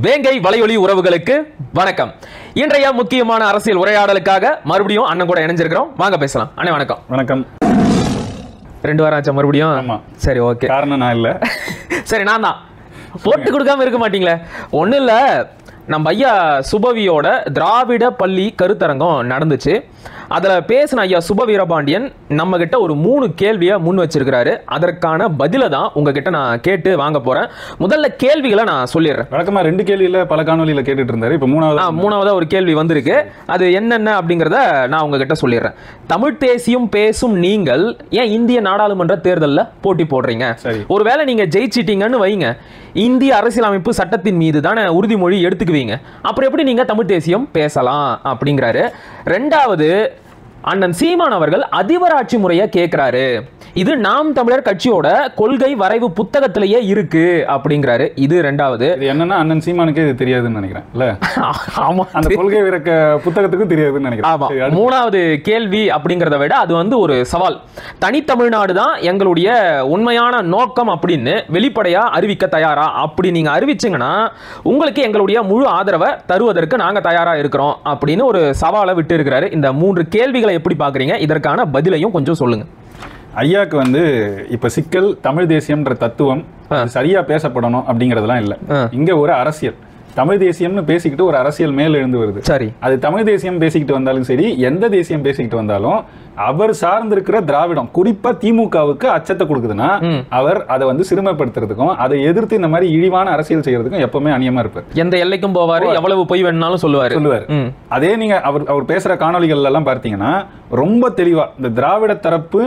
வேங்கை வலையொலி உறவுகளுக்கு வணக்கம். இன்றைய முக்கியமான அரசியல் உரையாடலுக்காக மறுபடியும் அண்ணன் கூட இணைஞ்சிருக்கிறோம். வாங்க பேசலாம். அண்ணே வணக்கம். வணக்கம். 2 வாரம் ஆச்சா மறுபடியும்? ஆமா. சரி, ஓகே. காரணம் நான் இல்ல. சரி, நான் தான். போட்டு கொடுக்காம இருக்க மாட்டீங்களே. ஒன்றும் இல்லை, நம்ம ஐயா சுபவியோட திராவிட பள்ளி கருத்தரங்கம் நடந்துச்சு. அதில் பேசின ஐயா சுப வீரபாண்டியன் நம்ம கிட்ட ஒரு 3 கேள்வியை முன் வச்சிருக்கிறாரு. அதற்கான பதிலை தான் உங்ககிட்ட நான் கேட்டு வாங்க போறேன். முதல்ல கேள்விகளை நான் சொல்லிடுறேன். வழக்கமா 2 கேள்வியில பல காணொலியில கேட்டுட்டு இருந்தாரு. இப்போ மூணாவதா ஒரு கேள்வி வந்திருக்கு. அது என்னென்ன அப்படிங்கிறத நான் உங்ககிட்ட சொல்லிடுறேன். தமிழ் தேசியம் பேசும் நீங்கள் ஏன் இந்திய நாடாளுமன்ற தேர்தலில் போட்டி போடுறீங்க? ஒருவேளை நீங்க ஜெயிச்சிட்டீங்கன்னு வைங்க, இந்திய அரசியலமைப்பு சட்டத்தின் மீது தானே உறுதிமொழி எடுத்துக்குவீங்க. அப்புறம் எப்படி நீங்க தமிழ் தேசியம் பேசலாம் அப்படிங்கிறாரு. 2வது, அண்ணன் சீமான் அவர்கள் அதிபராட்சி முறையை கேட்கிறாரு. இது நாம் தமிழர் கட்சியோட கொள்கை வரைவு புத்தகத்திலேயே இருக்கு அப்படிங்கிறாரு. இது 2வது. என்னன்னா அண்ணன் சீமானுக்கே இது தெரியாதுன்னு நினைக்கிறேன். இல்ல, ஆமா, அந்த கொள்கை விரக்க புத்தகத்துக்கும் தெரியாதுன்னு நினைக்கிறேன். ஆமா. 3வது கேள்வி அப்படிங்கிறத விட அது ஒரு சவால். தனித்தமிழ்நாடு தான் எங்களுடைய உண்மையான நோக்கம் அப்படின்னு வெளிப்படையா அறிவிக்க தயாரா? அப்படி நீங்க அறிவிச்சீங்கன்னா உங்களுக்கு எங்களுடைய முழு ஆதரவை தருவதற்கு நாங்க தயாரா இருக்கிறோம் அப்படின்னு ஒரு சவாலை விட்டு இருக்கிறாரு. இந்த 3 கேள்விகளை எப்படி பாக்குறீங்க? இதற்கான பதிலையும் கொஞ்சம் சொல்லுங்க. ஐயாக்கு இப்ப சிக்கல் தமிழ் தேசியம்ன்ற தத்துவம் சரியா பேசப்படணும் அப்படிங்கறதெல்லாம் இல்ல. இங்க ஒரு அரசியல் தமிழ் தேசியம்னு பேசிக்கிட்டு ஒரு அரசியல் மேல எழுந்து வருது. சரி, அது தமிழ் தேசியம் பேசிக்கிட்டு வந்தாலும் சரி, எந்த தேசியம் பேசிக்கிட்டு வந்தாலும் அவர் சார்ந்திருக்கிற திராவிடம், குறிப்பா திமுகவுக்கு அச்சத்தை கொடுக்குதுன்னா அவர் அதை சிறுமைப்படுத்துறதுக்கும் அதை எதிர்த்து இந்த மாதிரி இழிவான அரசியல் செய்யறதுக்கும் எப்பவுமே அநியமா இருப்பார். எந்த எல்லைக்கும் போவாரு, எவ்வளவு பொய் வேணாலும் சொல்லுவார். அதே நீங்க அவர் பேசுற காணொலிகள் எல்லாம் பார்த்தீங்கன்னா ரொம்ப தெளிவா இந்த திராவிட தரப்பு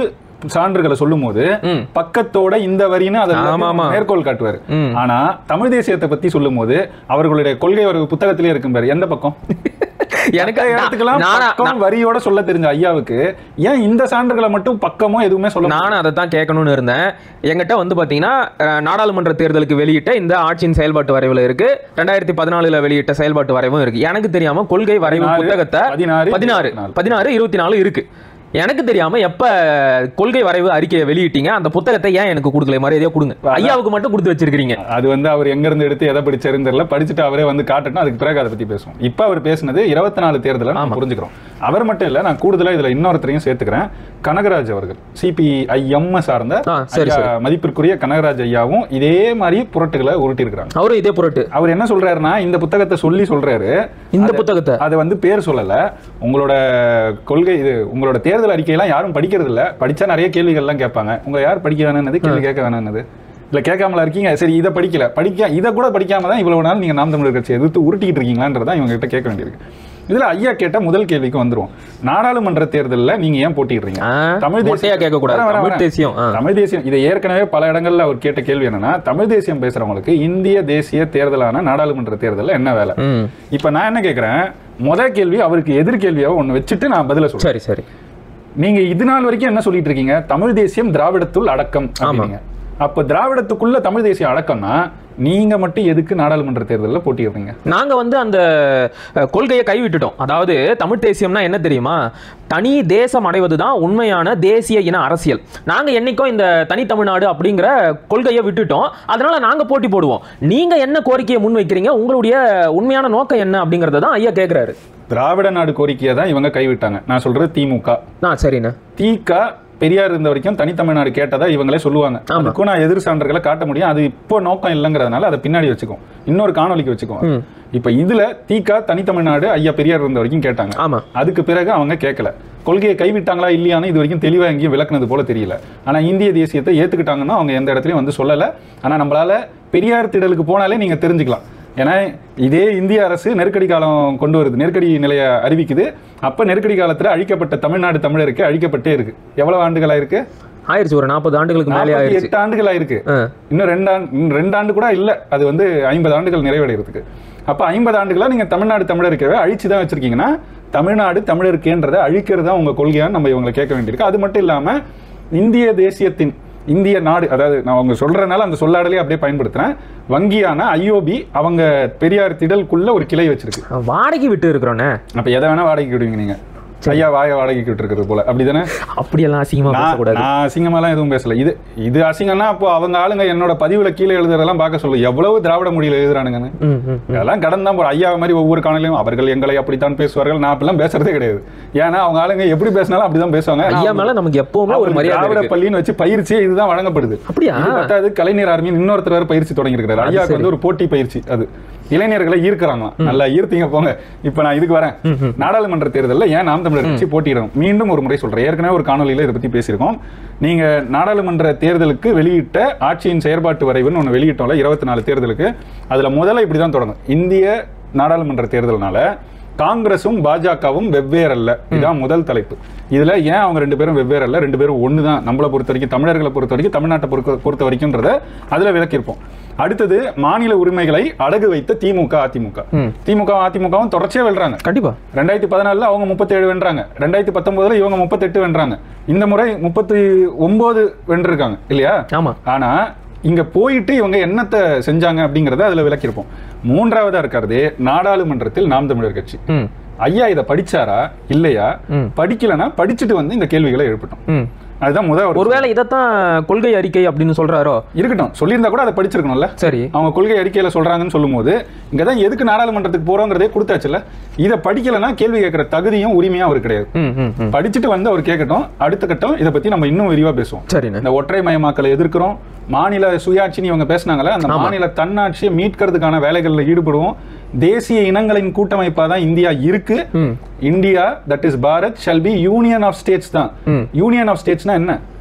சான்றுகளை சொல்லும் போது பக்கத்தோட இந்த வரின்னு அதை மேற்கோள் காட்டுவார். ஆனா தமிழ் தேசியத்தை பத்தி சொல்லும் போது அவர்களுடைய கொள்கை ஒரு புத்தகத்திலே இருக்கும் பாரு, எந்த பக்கம் வரியோட சொல்ல தெரிஞ்ச ஐயாவுக்கு ஏன் இந்த சான்றுகளை மட்டும் பக்கமோ எதுவுமே சொல்ல? நானும் அதை தான் கேட்கணும்னு இருந்தேன். எங்கிட்ட பாத்தீங்கன்னா நாடாளுமன்ற தேர்தலுக்கு வெளியிட்ட இந்த ஆட்சியின் செயல்பாட்டு வரைவுல இருக்கு, 2014 வெளியிட்ட செயல்பாட்டு வரைவும் இருக்கு. எனக்கு தெரியாம கொள்கை வரைவு புத்தகத்தை 16, 24 இருக்கு. எனக்கு தெரியாம எப்ப கொள்கை வரைவு அறிக்கையை வெளியிட்டீங்க? அந்த புத்தகத்தை ஏன் எனக்கு கொடுக்கல? மரியாதையா கொடுங்க. ஐயாவுக்கு மட்டும் கொடுத்து வச்சிருக்கீங்க. அது அவர் எங்க இருந்து எடுத்து எதை படிச்சாருன்னு தெரியல. படிச்சுட்டு அவரே காட்டணும். அதுக்கு பிறகு அதை பத்தி பேசுவோம். இப்ப அவர் பேசினது 24 தேர்தலை நம்ம புரிஞ்சுக்கிறோம். அவர் மட்டும் இல்ல, நான் கூடுதலா இதுல இன்னொருத்தரையும் சேர்த்துக்கிறேன். கனகராஜ் அவர்கள் CPIM சார்ந்த மதிப்பிற்குரிய கனகராஜ் ஐயாவும் இதே மாதிரி புரட்டுகளை உருட்டி இருக்கிறாங்க. அவரு இதே புரட்டு. அவர் என்ன சொல்றாருன்னா, இந்த புத்தகத்தை சொல்றாரு. இந்த புத்தகத்தை அதை பேர் சொல்லல. உங்களோட கொள்கை இது, உங்களோட தேர்தல் அறிக்கையெல்லாம் யாரும் படிக்கிறது இல்ல. படிச்சா நிறைய கேள்விகள் எல்லாம் கேட்பாங்க. உங்களை யார் படிக்க வேணும்னது, கேள்வி கேட்க வேணும்னது இல்ல, கேட்காமல இருக்கீங்க. சரி, இதை இதை கூட படிக்காம தான் இவ்வளவு நாள் நீங்க நாம் தமிழர் கட்சியை எதிர்த்து உருட்டிக்கிட்டு இருக்கீங்களான்றதான் இவங்க கிட்ட கேட்க வேண்டியிருக்கு. இதுல ஐயா கேட்ட முதல் கேள்விக்கு வந்துரும். நாடாளுமன்ற தேர்தலில் நீங்க ஏன் போட்டிடுறீங்க? தமிழ் தேசியம் தமிழ் தேசியம் இதை ஏற்கனவே பல இடங்கள்ல அவர் கேட்ட கேள்வி என்னன்னா, தமிழ் தேசியம் பேசுறவங்களுக்கு இந்திய தேசிய தேர்தலான நாடாளுமன்ற தேர்தலில் என்ன வேலை? இப்ப நான் என்ன கேட்கிறேன், முதல் கேள்வி அவருக்கு எதிர்கேள்வியா ஒண்ணு வச்சுட்டு நான் பதில சொல்றேன். சரி சரி, நீங்க இது நாள் வரைக்கும் என்ன சொல்லிட்டு இருக்கீங்க? தமிழ் தேசியம் திராவிடத்துள் அடக்கம் அப்படிங்க. அப்ப திராவிடத்துக்குள்ள தமிழ் தேசியம் அடக்கம்னா நீங்க மட்டும் எதுக்கு நாடாளுமன்ற தேர்தலில் போட்டிடுறீங்க? நாங்க அந்த கொள்கையை கைவிட்டுட்டோம். அதாவது தமிழ் தேசியம்னா என்ன தெரியுமா? தனி தேசம் அடைவதுதான் உண்மையான தேசிய இன அரசியல். நாங்க என்னைக்கும் இந்த தனி தமிழ்நாடு அப்படிங்கிற கொள்கையை விட்டுட்டோம். அதனால நாங்க போட்டி போடுவோம். நீங்க என்ன கோரிக்கையை முன் வைக்கிறீங்க? உங்களுடைய உண்மையான நோக்கம் என்ன அப்படிங்கறத தான் ஐயா கேட்கிறாரு. திராவிட நாடு கோரிக்கையை தான் இவங்க கைவிட்டாங்க. நான் சொல்றது திமுக. சரிண்ணா. திக பெரியார் இருந்த வரைக்கும் தனித்தமிழ்நாடு கேட்டதா இவங்களே சொல்லுவாங்க. அதுக்கும் நான் எதிர் சான்றுகளை காட்ட முடியும். அது இப்போ நோக்கம் இல்லைங்கிறதுனால அதை பின்னாடி வச்சுக்கோம், இன்னொரு காணொலிக்கு வச்சுக்கோம். இப்ப இதுல திக தனித்தமிழ்நாடு ஐயா பெரியார் இருந்த வரைக்கும் கேட்டாங்க. அதுக்கு பிறகு அவங்க கேட்கல. கொள்கையை கைவிட்டாங்களா இல்லையான்னு இது வரைக்கும் தெளிவா எங்கேயும் விளக்குனது போல தெரியல. ஆனா இந்திய தேசியத்தை ஏத்துக்கிட்டாங்கன்னா அவங்க எந்த இடத்துலயும் சொல்லல. ஆனா நம்மளால பெரியார் திடலுக்கு போனாலே நீங்க தெரிஞ்சுக்கலாம். ஏன்னா இதே இந்திய அரசு நெருக்கடி காலம் கொண்டு வருது, நெருக்கடி நிலையை அறிவிக்குது. அப்ப நெருக்கடி காலத்துல அழிக்கப்பட்ட தமிழ்நாடு தமிழருக்கு அழிக்கப்பட்டே இருக்கு. எவ்வளவு ஆண்டுகளா இருக்கு? ஆயிடுச்சு, ஒரு 40 ஆண்டுகளுக்கு மேலே ஆயிடுச்சு. 8 ஆண்டுகள் ஆயிருக்கு. இன்னும் 2 ஆண்டு கூட இல்ல. அது 50 ஆண்டுகள் நிறைவடைறதுக்கு. அப்ப 50 ஆண்டுகளா நீங்க தமிழ்நாடு தமிழருக்கவே அழிச்சுதான் வச்சிருக்கீங்கன்னா, தமிழ்நாடு தமிழருக்குன்றதை அழிக்கிறதா உங்க கொள்கையான்னு நம்ம இவங்களை கேட்க வேண்டியிருக்கு. அது மட்டும் இல்லாம இந்திய தேசியத்தின் இந்திய நாடு, அதாவது நான் அவங்க சொல்றதுனால அந்த சொல்லாடலே அப்படியே பயன்படுத்துறேன். வங்கியான IOB அவங்க பெரியார் திடலுக்குள்ள ஒரு கிளை வச்சிருக்கு. வாடகை விட்டு இருக்கிறோன்னே. அப்ப எதை வேணா வாடகைக்கு விடுவீங்க நீங்க? ஐயா வாய வாடகைக்கிட்டு இருக்கிறது போல, அப்படிதானே? அப்படியெல்லாம் அசிங்கமா பேசக்கூடாது. நான் அசிங்கமாலாம் எதுவும் பேசல. இது அசிங்கம்னா அப்போ அவங்க ஆளுங்க என்னோட பதிவுல கீழே எழுதுறதெல்லாம் பார்க்க சொல்லு, எவ்வளவு திராவிட மொழியில எழுதுறானுங்கன்னு. அதெல்லாம் கடந்து தான் போற. ஐயா மாதிரி ஒவ்வொரு காணொலியும் அவர்கள் எங்களை அப்படித்தான் பேசுவார்கள், நான் அப்படிலாம் பேசுறதே கிடையாது. ஏன்னா அவங்க ஆளுங்க எப்படி பேசினாலும் அப்படிதான் பேசுவாங்க. ஐயா மேல நமக்கு எப்பவுமே ஒரு மரியாதை. திராவிட பள்ளின்னு வச்சு பயிற்சியே இதுதான் வழங்கப்படுது. அப்படியா? பத்தாவது கலைஞர் ஆர்மியின் இன்னொருத்தர் வேற பயிற்சி தொடங்கி இருக்கிறார். ஐயாவுக்கு வந்து ஒரு போட்டி பயிற்சி, அது இளைஞர்களை ஈர்க்கிறாங்க. நல்லா ஈர்த்தீங்க போங்க. இப்ப நான் இதுக்கு வரேன். நாடாளுமன்ற தேர்தலில் ஏன் நாம் தமிழர் கட்சி போட்டியிடணும் மீண்டும் ஒரு முறை சொல்றேன். ஏற்கனவே ஒரு காணொலியில இதை பத்தி பேசியிருக்கோம். நீங்க நாடாளுமன்ற தேர்தலுக்கு வெளியிட்ட ஆட்சியின் செயற்பாட்டு வரைவுன்னு ஒன்று வெளியிட்டோம்ல 24 தேர்தலுக்கு, அதுல முதல்ல இப்படிதான் தொடங்கும். இந்திய நாடாளுமன்ற தேர்தல்னால காங்கிரசும் பாஜகவும் வெவ்வேறு அல்ல, இதுதான் முதல் தலைப்பு. இதுல ஏன் அவங்க ரெண்டு பேரும் வெவ்வேறு அல்ல, ரெண்டு பேரும் ஒண்ணுதான் நம்மளை பொறுத்த வரைக்கும், தமிழர்களை பொறுத்த வரைக்கும், தமிழ்நாட்டை பொறுத்த வரைக்கும்ன்றத அதுல விளக்கியிருப்போம். அடுத்தது மாநில உரிமைகளை அடகு வைத்த திமுக அதிமுக. திமுக அதிமுகவும் தொடர்ச்சியா வெல்றாங்க. கண்டிப்பா 2014 அவங்க 37 வென்றாங்க, 2019 இவங்க 38 வென்றாங்க, இந்த முறை 39 வென்றிருக்காங்க இல்லையா? ஆமா. ஆனா இங்க போயிட்டு இவங்க என்னத்தை செஞ்சாங்க அப்படிங்கறத அதுல விளக்கியிருப்போம். மூன்றாவதா இருக்கிறது நாடாளுமன்றத்தில் நாம் தமிழர் கட்சி. ஐயா இதை படிச்சாரா இல்லையா? படிக்கலன்னா படிச்சுட்டு வந்து இந்த கேள்விகளை எழுப்பட்டும். அதுதான் முதல். ஒருவேளை இதைத்தான் கொள்கை அறிக்கை அப்படின்னு சொல்றாரோ இருக்கட்டும், சொல்லியிருந்தா கூட அதை படிச்சிருக்கணும்ல. சரி, அவங்க கொள்கை அறிக்கையில சொல்றாங்கன்னு சொல்லும் போது இங்கதான் எதுக்கு நாடாளுமன்றத்துக்கு போறோங்கிறதே கொடுத்தாச்சுல. இதை படிக்கலன்னா கேள்வி கேட்கிற தகுதியும் உரிமையும் அவருக்கு கிடையாது. படிச்சுட்டு வந்து அவர் கேட்கட்டும். அடுத்த கட்டம் இதை பத்தி நம்ம இன்னும் விரிவா பேசுவோம். சரி, இந்த ஒற்றை மயமாக்கலை எதிர்க்கிறோம், மாநில சுயாட்சின்னு இவங்க பேசினாங்களே, அந்த மாநில தன்னாட்சியை மீட்கிறதுக்கான வேலைகளில் ஈடுபடுவோம். தேசிய இனங்களின் கூட்டமைப்பா தான் இந்தியா இருக்கு. India that is Bharat shall be union of states தான். யூனியன் ஆஃப் ஸ்டேட்ஸ்னா என்ன?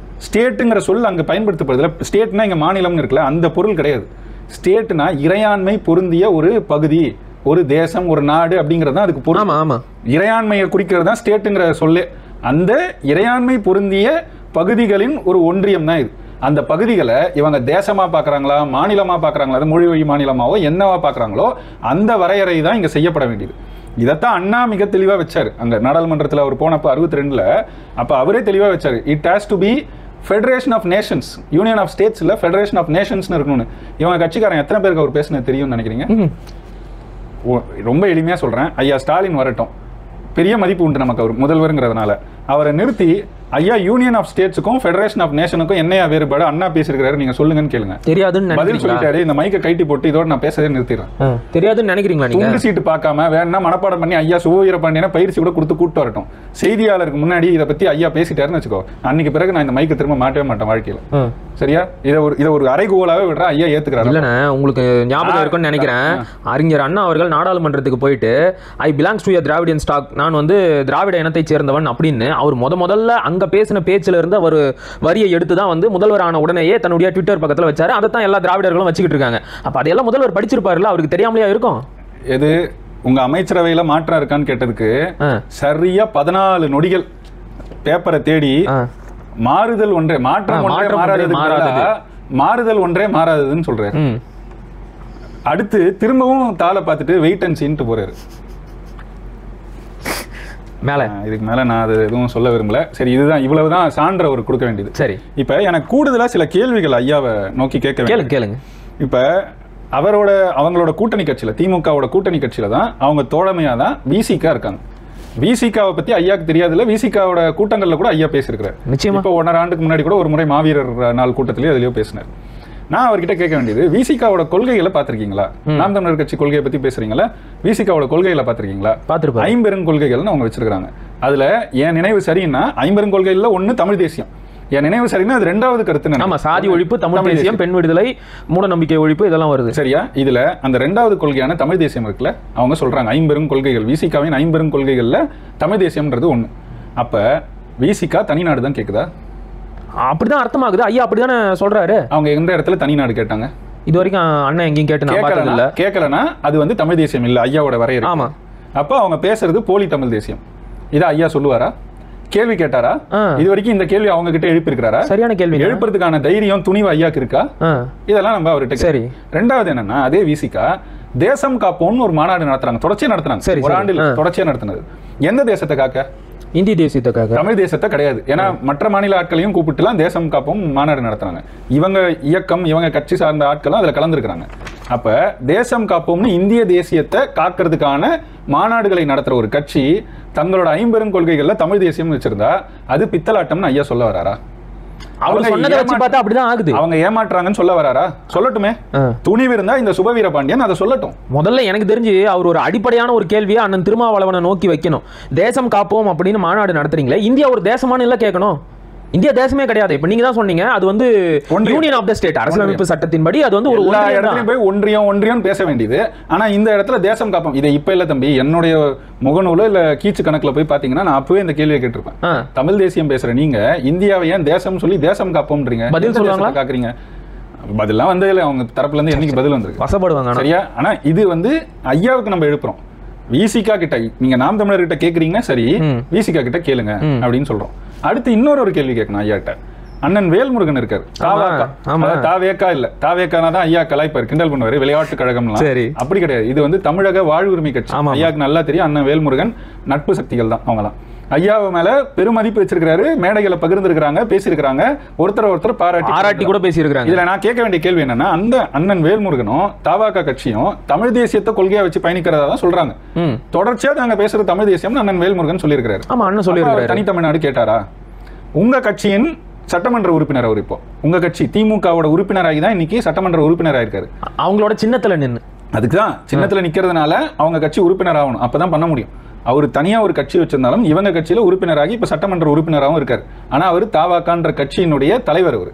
ஸ்டேட்டுங்கிற சொல் அங்க பயன்படுத்தப்படுதுல. ஸ்டேட்னா இங்க மாநிலம்னு இருக்குல்ல, அந்த பொருள் கிடையாது. ஸ்டேட்னா இறையாண்மை பொருந்திய ஒரு பகுதி, ஒரு தேசம், ஒரு நாடு அப்படிங்கிறது தான் அதுக்கு பொருள். ஆமா, இறையாண்மையை குறிக்கிறது தான் ஸ்டேட்டுங்கிற சொல்லு. அந்த இறையாண்மை பொருந்திய பகுதிகளின் ஒரு ஒன்றியம் தான் இது. அந்த பகுதிகளை இவங்க தேசமா பாக்குறாங்களா, மாநிலமா பாக்குறாங்களா, மொழி வழி மாநிலமாவோ என்னவா பாக்குறாங்களோ அந்த வரையறை தான் இங்க செய்யப்பட வேண்டியது. இதைத்தான் அண்ணா மிக தெளிவா வச்சாரு அங்க நாடாளுமன்றத்தில் அவர் போனப்ப 62ல. அப்ப அவரே தெளிவா வச்சாரு, it has to be federation of nations, union of states இல்ல ஃபெடரேஷன் ஆஃப் நேஷன்ஸ் இருக்கணும்னு. இவங்க கட்சிக்காரன் எத்தனை பேருக்கு அவர் பேசுனது தெரியும்னு நினைக்கிறீங்க? ரொம்ப எளிமையா சொல்றேன், ஐயா ஸ்டாலின் வரட்டும், பெரிய மதிப்பு உண்டு நமக்கு அவர் முதல்வருங்கிறதுனால. அவரை நிறுத்தி ஐயா யூனியன் ஆஃப் ஸ்டேட்ஸுக்கும் ஃபெடரேஷன் ஆஃப் நேஷனுக்கும் என்னையா வேறுபாடு, அண்ணா பேசியிருக்காரு, நீங்க சொல்லுங்கன்னு கேளுங்க. தெரியாதுன்னு பதில் சொல்லிட்டாரு. இந்த மைக்கை கைட்டி போட்டு இதோட நான் பேசவே நிறுத்திடுறேன். தெரியாதுன்னு நினைக்கிறீங்களா? துண்டு சீட்டு பார்க்காம வேணா மனப்பாடம் பண்ணி ஐயா சுவீர பாண்டியனா பயிற்சி கூட கொடுத்து கூட்டு வரட்டும். செய்தியாளருக்கு முன்னாடி இதை பத்தி ஐயா பேசிட்டாருன்னு வச்சுக்கோ, அன்னைக்கு பிறகு நான் இந்த மைக்கை திரும்ப மாட்டவே மாட்டேன் வாழ்க்கையில. சரியா? இதை ஒரு அரைகோலாவே விடுற ஐயா ஏத்துக்கிறாரு. இல்லைண்ணா, உங்களுக்கு ஞாபகம் இருக்குன்னு நினைக்கிறேன், அறிஞர் அண்ணா அவர்கள் நாடாளுமன்றத்துக்கு போயிட்டு I belongs to Dravidian stock, நான் வந்து திராவிட இனத்தை சேர்ந்தவன் அப்படின்னு அவர் முதல்ல அங்க பேசின பேச்சுல இருந்து அவர் வரியை எடுத்து தான் வந்து முதல்வரான உடனேயே தன்னுடைய ட்விட்டர் பக்கத்துல வச்சாரு. அதைத்தான் எல்லா திராவிடர்களும் வச்சுக்கிட்டு இருக்காங்க. அப்ப அதெல்லாம் முதல்வர் படிச்சிருப்பாருல்ல, அவருக்கு தெரியாமலையா இருக்கும்? எது உங்க அமைச்சரவையில மாற்றம் இருக்கான்னு கேட்டதுக்கு சரியா 14 நொடிகள் பேப்பரை தேடி மாறுதல் ஒன்றே மாற்றம் ஒன்றே மாறுதல் ஒன்றே மாறாததுன்னு சொல்றாரு. அடுத்து திரும்பவும் தாளை பார்த்துட்டு வெயிட் அண்ட் சீன்ட்டு போறாரு. மேல இதுக்கு மேல நான் அது எதுவும் சொல்ல விரும்பல. சரி, இதுதான் இவ்வளவுதான் சான்று அவர் கொடுக்க வேண்டியது. சரி, இப்ப எனக்கு கூடுதலா சில கேள்விகள் ஐயாவை நோக்கி கேளுங்க. இப்ப அவங்களோட கூட்டணி கட்சியில, திமுகவோட கூட்டணி கட்சியில தான் அவங்க தோழமையா தான் விசிகா இருக்காங்க. விசிகாவை பத்தி ஐயாக்கு தெரியாதுல்ல, விசிகாவோட கூட்டங்கள்ல கூட ஐயா பேசியிருக்கிறார். நிச்சயமா இப்போ 1.5 ஆண்டுக்கு முன்னாடி கூட ஒரு முறை மாவீரர் நாள் கூட்டத்திலேயே அதுலயோ பேசினார். நான் அவர்கிட்ட கேட்க வேண்டியது, விசிகாவோட கொள்கைகளை பார்த்திருக்கீங்களா? நாம் தமிழர் கட்சி கொள்கையை பத்தி பேசுறீங்களா? விசிகாவோட கொள்கைகளை பார்த்திருக்கீங்களா? பார்த்திருப்பேன். 5 பெருங்கொள்கைகள்னு அவங்க வச்சிருக்காங்க. அதுல என் நினைவு சரின்னா 5 பெருங்கொள்கைகள்ல ஒண்ணு தமிழ் தேசியம். என் நினைவு சரின்னா அது 2வது கருத்து. ஆமா, சாதி ஒழிப்பு, தமிழ் தேசியம், பெண் விடுதலை, மூட நம்பிக்கை ஒழிப்பு, இதெல்லாம் வருது. சரியா? இதுல அந்த 2வது கொள்கையான தமிழ் தேசியம் இருக்குல்ல, அவங்க சொல்றாங்க 5 பெருங்கொள்கைகள், விசிகாவின் 5 பெருங்கொள்கைகள்ல தமிழ் தேசியம்ன்றது ஒண்ணு. அப்ப விசிகா தனிநாடு தான் கேக்குதா? அப்படிதான் அர்த்தமாகுது. ஐயா அப்படிதானே சொல்றாரு. அவங்க எந்த இடத்துல தனிநாடு கேட்டாங்க? இது வரைக்கும் அண்ணன் எங்கேயும் கேட்கலன்னா அது வந்து தமிழ் தேசியம் இல்ல, ஐயாவோட வரையறை. ஆமா. அப்ப அவங்க பேசுறது போலி தமிழ் தேசியம். இதை ஐயா சொல்லுவாரா? கேள்வி கேட்டாரா? இது வரைக்கும் இந்த கேள்வி அவங்க கிட்ட எழுப்பி இருக்கிறாரா? சரியான கேள்வி. எழுப்புறதுக்கான தைரியம் துணிவு ஐயாக்கு இருக்கா? இதெல்லாம் நம்ம அவர்கிட்ட. சரி, 2வது என்னன்னா, அதே விசிகா தேசம் காப்போம்னு ஒரு மாநாடு நடத்துறாங்க, தொடர்ச்சியா நடத்துறாங்க. ஒரு ஆண்டில் தொடர்ச்சியா நடத்துனது. எந்த தேசத்தை காக்க? இந்திய தேசியத்துக்காக. தமிழ் தேசத்தை கிடையாது. ஏன்னா மற்ற மாநில ஆட்களையும் கூப்பிட்டுலாம் தேசம் காப்போம் மாநாடு நடத்துறாங்க. இவங்க இயக்கம், இவங்க கட்சி சார்ந்த ஆட்களும் அதுல கலந்துருக்காங்க. அப்ப தேசம் காப்போம்னு இந்திய தேசியத்தை காக்கிறதுக்கான மாநாடுகளை நடத்துற ஒரு கட்சி தங்களோட 50 கொள்கைகள்ல தமிழ் தேசியம் வச்சிருந்தா அது பித்தலாட்டம்னு ஐயா சொல்ல வராரா? அவங்க சொன்னதை வச்சு பார்த்தா அப்படிதான் ஆகுது. அவங்க ஏமாற்றுறாங்கன்னு சொல்ல வராரா? சொல்லட்டுமே. துணிவு இருந்தா இந்த சுபவீர பாண்டியன் அதை சொல்லட்டும். முதல்ல எனக்கு தெரிஞ்சு அவர் ஒரு அடிப்படையான ஒரு கேள்வியை அண்ணன் திருமாவளவனை நோக்கி வைக்கணும். தேசம் காப்போம் அப்படின்னு மாநாடு நடத்துறீங்களே, இந்தியா ஒரு தேசமான இல்ல கேட்கணும். இந்தியா தேசமே கிடையாது. இப்ப நீங்க தான் சொன்னீங்க அது வந்து யூனியன் ஆஃப் த ஸ்டேட், அரசியலமைப்பு சட்டத்தின்படி அது வந்து ஒரு இடத்துலயும் போய் ஒன்றியம் பேச வேண்டியது. ஆனா இந்த இடத்துல தேசம் காப்போம் இதை இப்ப இல்ல தம்பி, என்னுடைய முகநூல இல்ல கீச்சு கணக்குல போய் பாத்தீங்கன்னா நான் அப்பவே இந்த கேள்வியை கேட்டிருப்பேன். தமிழ் தேசியம் பேசுற நீங்க இந்தியாவை ஏன் தேசம் சொல்லி தேசம் காப்போம்ன்றீங்க, பதில் சொல்லுவாங்களா காக்குறீங்க? பதிலாம் வந்து அவங்க தரப்புல இருந்து என்னைக்கு பதில் வந்திருக்கு? வசப்படுவாங்க சரியா? ஆனா இது வந்து ஐயாவுக்கு நம்ம எழுப்புறோம். விசிகா கிட்ட நீங்க நாம் தமிழர் கிட்ட கேக்குறீங்கன்னா சரி, விசிகா கிட்ட கேளுங்க அப்படின்னு சொல்றோம். அடுத்து இன்னொரு கேள்வி கேட்கணும் ஐயாட்ட. அண்ணன் வேல்முருகன் இருக்காரு, தாவேக்கா இல்ல, தாவேக்கானா தான் ஐயா கலாய்ப்பார், கிண்டல் பண்ணுவாரு, விளையாட்டு கழகம்லாம். அப்படி கிடையாது, இது வந்து தமிழக வாழ்வுரிமை கட்சி. ஐயாவுக்கு நல்லா தெரியும். அண்ணன் வேல்முருகன் நட்பு சக்திகள் தான் அவங்களாம். ஐயாவை மேல பெருமதிப்பு வச்சிருக்காரு, மேடைகளை பகிர்ந்துருக்காங்க, பேசியிருக்காங்க, ஒருத்தர் பாராட்டி கூட பேசியிருக்காங்க. இதுல நான் கேட்க வேண்டிய கேள்வி என்னன்னா, அந்த அண்ணன் வேல்முருகனும் தாவாக்கா கட்சியும் தமிழ் தேசியத்தை கொள்கையா வச்சு பயணிக்கிறதா தான் சொல்றாங்க. தொடர்ச்சியா நாங்க பேசுறது தமிழ் தேசியம் அண்ணன் வேல்முருகன் சொல்லியிருக்காரு. ஆமா, அண்ணன் சொல்லியிருக்காரு. தனித்தமிழ்நாடு கேட்டாரா? உங்க கட்சியின் சட்டமன்ற உறுப்பினர் அவர். இப்போ உங்க கட்சி திமுகவோட உறுப்பினராகி தான் இன்னைக்கு சட்டமன்ற உறுப்பினர் ஆயிருக்காரு. அவங்களோட சின்னத்துல நின்று, அதுக்குதான் சின்னத்துல நிக்கிறதுனால அவங்க கட்சி உறுப்பினர் ஆகணும், அப்பதான் பண்ண முடியும். அவர் தனியா ஒரு கட்சி வச்சிருந்தாலும் இவங்க கட்சியில உறுப்பினராகி இப்ப சட்டமன்ற உறுப்பினராகவும் இருக்காரு. ஆனா அவர் தாவாக்கான்ற கட்சியினுடைய தலைவர்.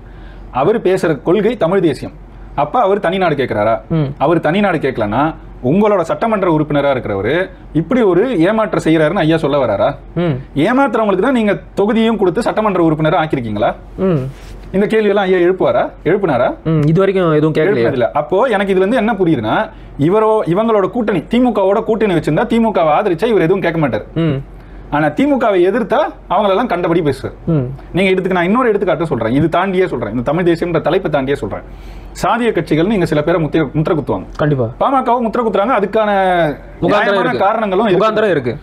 அவர் பேசுற கொள்கை தமிழ் தேசியம். அப்ப அவர் தனிநாடு கேட்கிறாரா? அவர் தனிநாடு கேட்கலன்னா உங்களோட சட்டமன்ற உறுப்பினரா இருக்கிறவரு இப்படி ஒரு ஏமாற்றம் செய்யறாருன்னு ஐயா சொல்ல வராரா? ஏமாத்துறவங்களுக்கு தான் நீங்க தொகுதியும் கொடுத்து சட்டமன்ற உறுப்பினரா ஆக்கிருக்கீங்களா? இந்த கேள்வி எல்லாம் ஐயா எழுப்பினாரா? இது வரைக்கும் எதுவும் கேட்கல. அப்போ எனக்கு இதுல இருந்து என்ன புரியுதுன்னா, இவங்களோட கூட்டணி திமுகவோட கூட்டணி வச்சிருந்தா திமுகவை ஆதரிச்சா இவர் எதுவும் கேட்க மாட்டாரு. ஆனா திமுகவை எதிர்த்தா அவங்களெல்லாம் கண்டபடி பேசுவார். நீங்க இதுக்கு நான் இன்னொரு எடுத்துக்காட்டு சொல்றேன், இது தாண்டியே சொல்றேன், இந்த தமிழ் தேசியம்ன்ற தலைப்பை தாண்டியே சொல்றேன். சாதிய கட்சிகள் நீங்க சில பேரை முத்திர குத்துவாங்க. கண்டிப்பா பாமகவும் முத்திர குத்துறாங்க. அதுக்கான காரணங்களும் இருக்கு.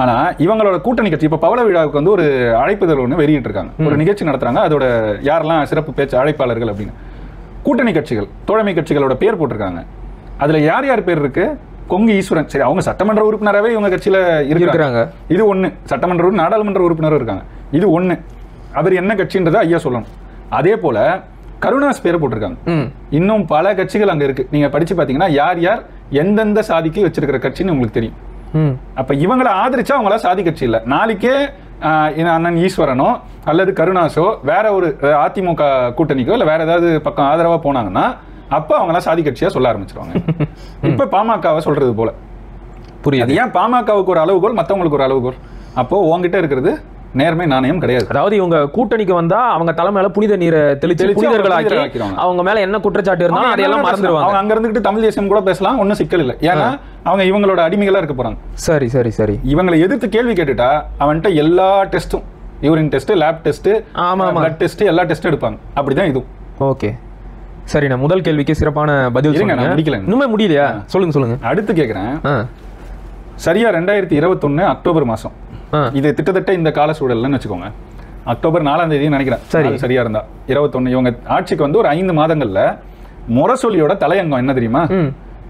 ஆனா இவங்களோட கூட்டணி கட்சி இப்ப பவள விழாவுக்கு வந்து ஒரு அழைப்புதல் ஒண்ணு வெளியிட்டு இருக்காங்க, ஒரு நிகழ்ச்சி நடத்துறாங்க. அதோட யாரெல்லாம் சிறப்பு பேச்சு அழைப்பாளர்கள் அப்படின்னு கூட்டணி கட்சிகள், தோழமை கட்சிகளோட பேர் போட்டிருக்காங்க. அதுல யார் யார் பேர் இருக்கு? கொங்கு ஈஸ்வரன். சரி, அவங்க சட்டமன்ற உறுப்பினராகவே இவங்க கட்சியில இருக்கிறாங்க. இது ஒண்ணு. சட்டமன்ற நாடாளுமன்ற உறுப்பினரும் இருக்காங்க. இது ஒண்ணு. அவர் என்ன கட்சின்றதை ஐயா சொல்லணும். அதே போல கருணாஸ் பேரை போட்டிருக்காங்க. இன்னும் பல கட்சிகள் அங்க இருக்கு. நீங்க படிச்சு பாத்தீங்கன்னா யார் யார் எந்தெந்த சாதிக்கு வச்சிருக்கிற கட்சின்னு உங்களுக்கு தெரியும். அப்ப இவங்களை ஆதரிச்சா அவங்கள சாதி கட்சி இல்ல. நாளைக்கே அண்ணன் ஈஸ்வரனோ அல்லது கருணாஸோ வேற ஒரு அதிமுக கூட்டணிக்கோ இல்ல வேற ஏதாவது பக்கம் ஆதரவா போனாங்கன்னா அப்ப அவங்கள சாதி கட்சியா சொல்ல ஆரம்பிச்சிருவாங்க. இப்ப பாமகவை சொல்றது போல புரியுது. ஏன் பாமகவுக்கு ஒரு அளவுகோல், மத்தவங்களுக்கு ஒரு அளவுகோல்? அப்போ உங்ககிட்ட இருக்கிறது நேர்மை நாணயம் கிடையாது. அதாவது இவங்க கூட்டணிக்கு வந்தா அவங்க தலைமையில புனித நீரை தெளிச்சு புனிதர்களாக்கி அவங்க மேல என்ன குற்றச்சாட்டு இருந்தாலும் அதையெல்லாம் மறந்துடுவாங்க. அவங்க அங்க இருந்துட்டு தமிழ் தேசியம் கூட பேசலாம், ஒன்னும் சிக்கல் இல்லை. ஏன்னா அவங்க இவங்களோட அடிமைகளா இருக்க போறாங்க. சரி சரி சரி. இவங்களை எதிர்த்து கேள்வி கேட்டுட்டா அவன்கிட்ட எல்லா டெஸ்டும், urine test, lab test, blood test, எல்லா டெஸ்டும் எடுப்பாங்க. அப்படிதான் இது. ஓகே சரி, நான் முதல் கேள்விக்கு சிறப்பான பதில் முடிக்கல. இன்னுமே முடியலையா? சொல்லுங்க. அடுத்து கேட்கிறேன். சரியா 2021 அக்டோபர் மாசம், இது திட்டத்தட்ட இந்த கால சூழல்னு வச்சுக்கோங்க, அக்டோபர் 4ஆம் தேதி நினைக்கிறேன். சரி, சரியா இருந்தா 21 இவங்க ஆட்சிக்கு வந்து ஒரு 5 மாதங்கள்ல முரசொலியோட தலையங்கம் என்ன தெரியுமா?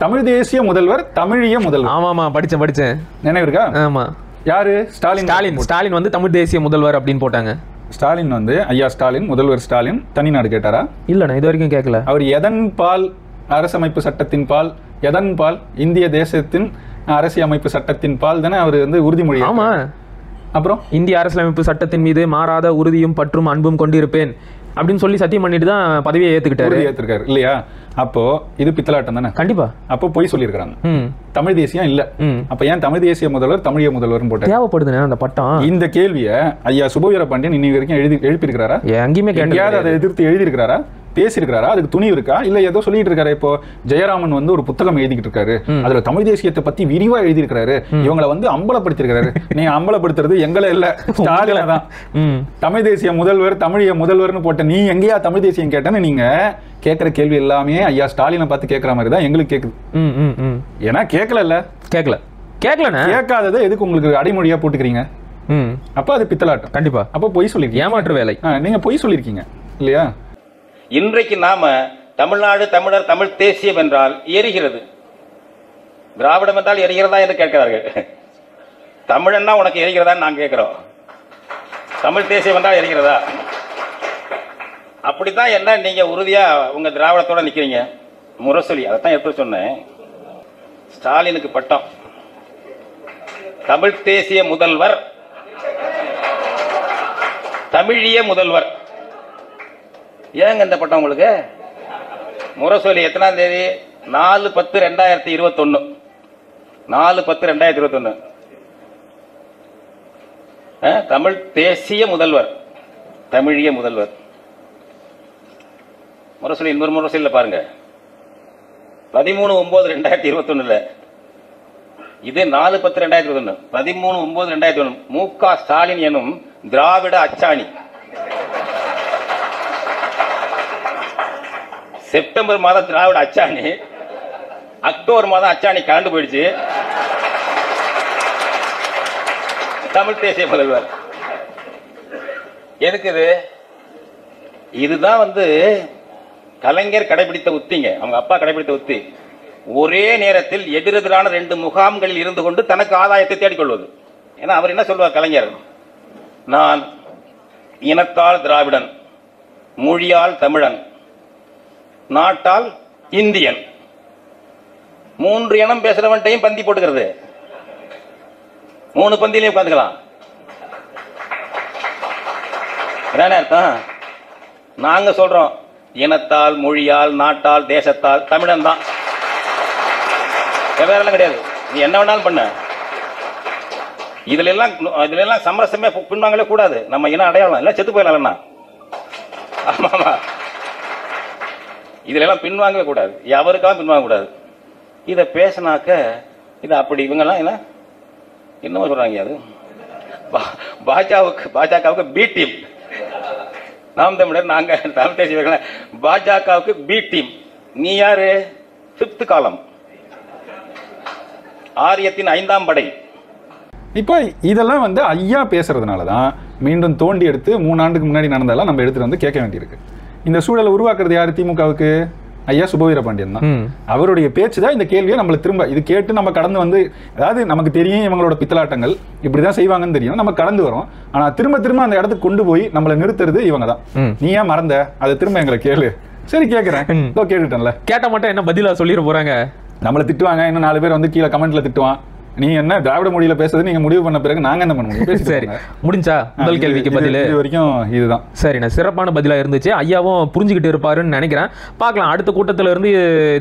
தமிழ் தேசிய முதல்வர், தமிழிய முதல்வர். ஆமாமா, படிச்சேன். நினைவு இருக்கா? ஆமா. யாரு? ஸ்டாலின் வந்து தமிழ் தேசிய முதல்வர் அப்படின்னு போட்டாங்க. ஸ்டாலின் வந்து ஐயா ஸ்டாலின், முதல்வர் ஸ்டாலின் தனிநாடு கேட்டாரா? இல்ல, நான் இது வரைக்கும் கேட்கல. அவர் எதன் பால்? அரசமைப்பு சட்டத்தின் பால். எதன் பால்? இந்திய தேசத்தின் அரசியலமைப்பு சட்டத்தின் பால் தானே அவர் வந்து உறுதிமொழி. ஆமா. அப்புறம் இந்திய அரசியலமைப்பு சட்டத்தின் மீது மாறாத உறுதியும் பற்றும் அன்பும் கொண்டிருப்பேன் அப்படின்னு சொல்லி சத்தியம் பண்ணிட்டு தான் பதவியை ஏத்துக்கிட்டாரு இல்லையா? அப்போ இது பித்தலாட்டம் தானே. கண்டிப்பா. அப்போ போய் சொல்லியிருக்காங்க தமிழ் தேசியம் இல்ல. அப்ப ஏன் தமிழ் தேசிய முதல்வர், தமிழிய முதல்வர் போட்டு தேவைப்படுதுன்னு அந்த பட்டம்? இந்த கேள்வியை ஐயா சுபவீர பாண்டியன் இன்னைக்கு வரைக்கும் எழுப்பியிருக்கிறாரா? எங்கேயுமே எங்கேயாவது அதை எதிர்த்து எழுதியிருக்கிறாரா? பேசியிருக்கிறாரா? அதுக்கு துணிவு இருக்கா? இல்ல ஏதோ சொல்லிட்டு இருக்காரு. இப்போ ஜெயராமன் வந்து ஒரு புத்தகம் எழுதிக்கிட்டு இருக்காரு, அதுல தமிழ் தேசியத்தை பத்தி விரிவா எழுதியிருக்காரு, இவங்களை வந்து அம்பலப்படுத்திருக்காரு. நீங்க அம்பலப்படுத்துறது எங்களை இல்ல, ஸ்டாலினை தான். தமிழ் தேசிய முதல்வர், தமிழிய முதல்வர்னு போட்ட நீ எங்கேயா தமிழ் தேசியம் கேட்டேன்னு நீங்க கேட்கிற கேள்வி எல்லாமே ஐயா ஸ்டாலினை பார்த்து கேட்கிற மாதிரி தான் எங்களுக்கு கேக்குது. ஏன்னா கேட்காததை எதுக்கு உங்களுக்கு அடைமொழியா போட்டுக்கிறீங்க? அப்ப அது பித்தலாட்டம். கண்டிப்பா. அப்ப பொய் சொல்லிருக்கீங்க, ஏமாற்று வேலை. நீங்க பொய் சொல்லிருக்கீங்க இல்லையா? இன்றைக்கு நாம தமிழ்நாடு தமிழர் தமிழ் தேசியம் என்றால் எரிகிறது, திராவிடம் என்றால் எரிகிறதா என்று கேட்கிறார்கள். தமிழன்னா உனக்கு எரிகிறதான்னு நாங்கள் கேட்கிறோம், தமிழ் தேசியம் என்றால் எரிகிறதா? அப்படித்தான் என்ன நீங்க உறுதியா உங்க திராவிடத்தோட நிக்கிறீங்க? முரசொலி அதைத்தான் எடுத்து சொன்னேன். ஸ்டாலினுக்கு பட்டம் தமிழ் தேசிய முதல்வர், தமிழிய முதல்வர். ஏங்க இந்த பட்டம் உங்களுக்கு? முரசொலி எத்தனாம் தேதி? 4/10/2021. 4/10/2021. தமிழ் தேசிய முதல்வர், தமிழிய முதல்வர். முரசொலி இன்னொரு முரசொலியில் பாருங்க, 13/9/2021. இது 4/10/2021. 13/9/2021. மு.க. ஸ்டாலின் எனும் திராவிட அச்சாணி செப்டம்பர் மாதம் திராவிட அச்சாணி, அக்டோபர் மாதம் அச்சாணி கலந்து போயிடுச்சு. தமிழ் தேசிய முதல்வர் எதுக்கு இது? இதுதான் கலைஞர் கடைபிடித்த உத்திங்க, அவங்க அப்பா கடைபிடித்த உத்தி. ஒரே நேரத்தில் எதிரெதிரான 2 முகாம்களில் இருந்து கொண்டு தனக்கு ஆதாயத்தை தேடிக்கொள்வது. ஏன்னா அவர் என்ன சொல்வார் கலைஞர்? நான் இனத்தால் திராவிடன், மொழியால் தமிழன், நாட்டால் இந்தியன். 3 இனம் பேசுறவன்ட்டையும் பந்தி போட்டுக்கிறது. 3 பந்திலையும் உட்காந்துக்கலாம். என்ன அர்த்தம்? நாங்க சொல்றோம் இனத்தால், மொழியால், நாட்டால், தேசத்தால் தமிழன் தான், வேறெல்லாம் கிடையாது. நீ என்ன வேணாலும் பண்ண. இதுல எல்லாம் சமரசமே பின்வாங்கலே கூடாது. நம்ம இனம் அடையாளம் இல்ல, செத்து போயிடலாம்னா. ஆமா ஆமா, இதுல எல்லாம் பின்வாங்கவே கூடாது, எவருக்காக பின்வாங்க கூடாது. இதை பேசினாக்க இது அப்படி இவங்கெல்லாம் என்ன என்னமோ சொல்றாங்க. அது பாஜகவுக்கு பி டீம், நாம் தமிழர் நாங்க தமிழ் தேசிய பாஜகவுக்கு பி டீம். நீ யாரு? 5th காலம், ஆரியத்தின் 5ஆம் படை. இப்போ இதெல்லாம் ஐயா பேசுறதுனாலதான் மீண்டும் தோண்டி எடுத்து 3 ஆண்டுக்கு முன்னாடி நடந்ததெல்லாம் நம்ம எடுத்துட்டு கேட்க வேண்டியிருக்கு. இந்த சூழலை உருவாக்குறது யாரு? திமுகவுக்கு ஐயா சுபவீர பாண்டியன் தான். அவருடைய பேச்சு தான் இந்த கேள்வியை நம்மள திரும்ப இது கேட்டு நம்ம கடந்து அதாவது நமக்கு தெரியும் இவங்களோட பித்தலாட்டங்கள் இப்படிதான் செய்வாங்கன்னு தெரியும், நம்ம கடந்து வரோம். ஆனா திரும்ப திரும்ப அந்த இடத்துக்கு கொண்டு போய் நம்மளை நிறுத்துறது இவங்க தான். நீ ஏன் மறந்த? அதை திரும்ப எங்களை கேளு. சரி கேட்கிறேன், கேட்டுட்டேன்ல. கேட்ட மட்டும் என்ன பதிலா சொல்லிட போறாங்க? நம்மளை திட்டுவாங்க, இன்னும் 4 பேர் கீழே கமெண்ட்ல திட்டுவான். நீ என்ன திராவிட மொழியில பேசுறது நீங்க முடிவு பண்ண பிறகு நாங்க என்ன பண்ண முடியும்? சரி, முடிஞ்சா முதல் கேள்விக்கு பதில் இது வரைக்கும் இதுதான். சரிண்ணா, சிறப்பான பதிலா இருந்துச்சு. ஐயாவும் புரிஞ்சுக்கிட்டு இருப்பாருன்னு நினைக்கிறேன். பார்க்கலாம் அடுத்த கூட்டத்துல இருந்து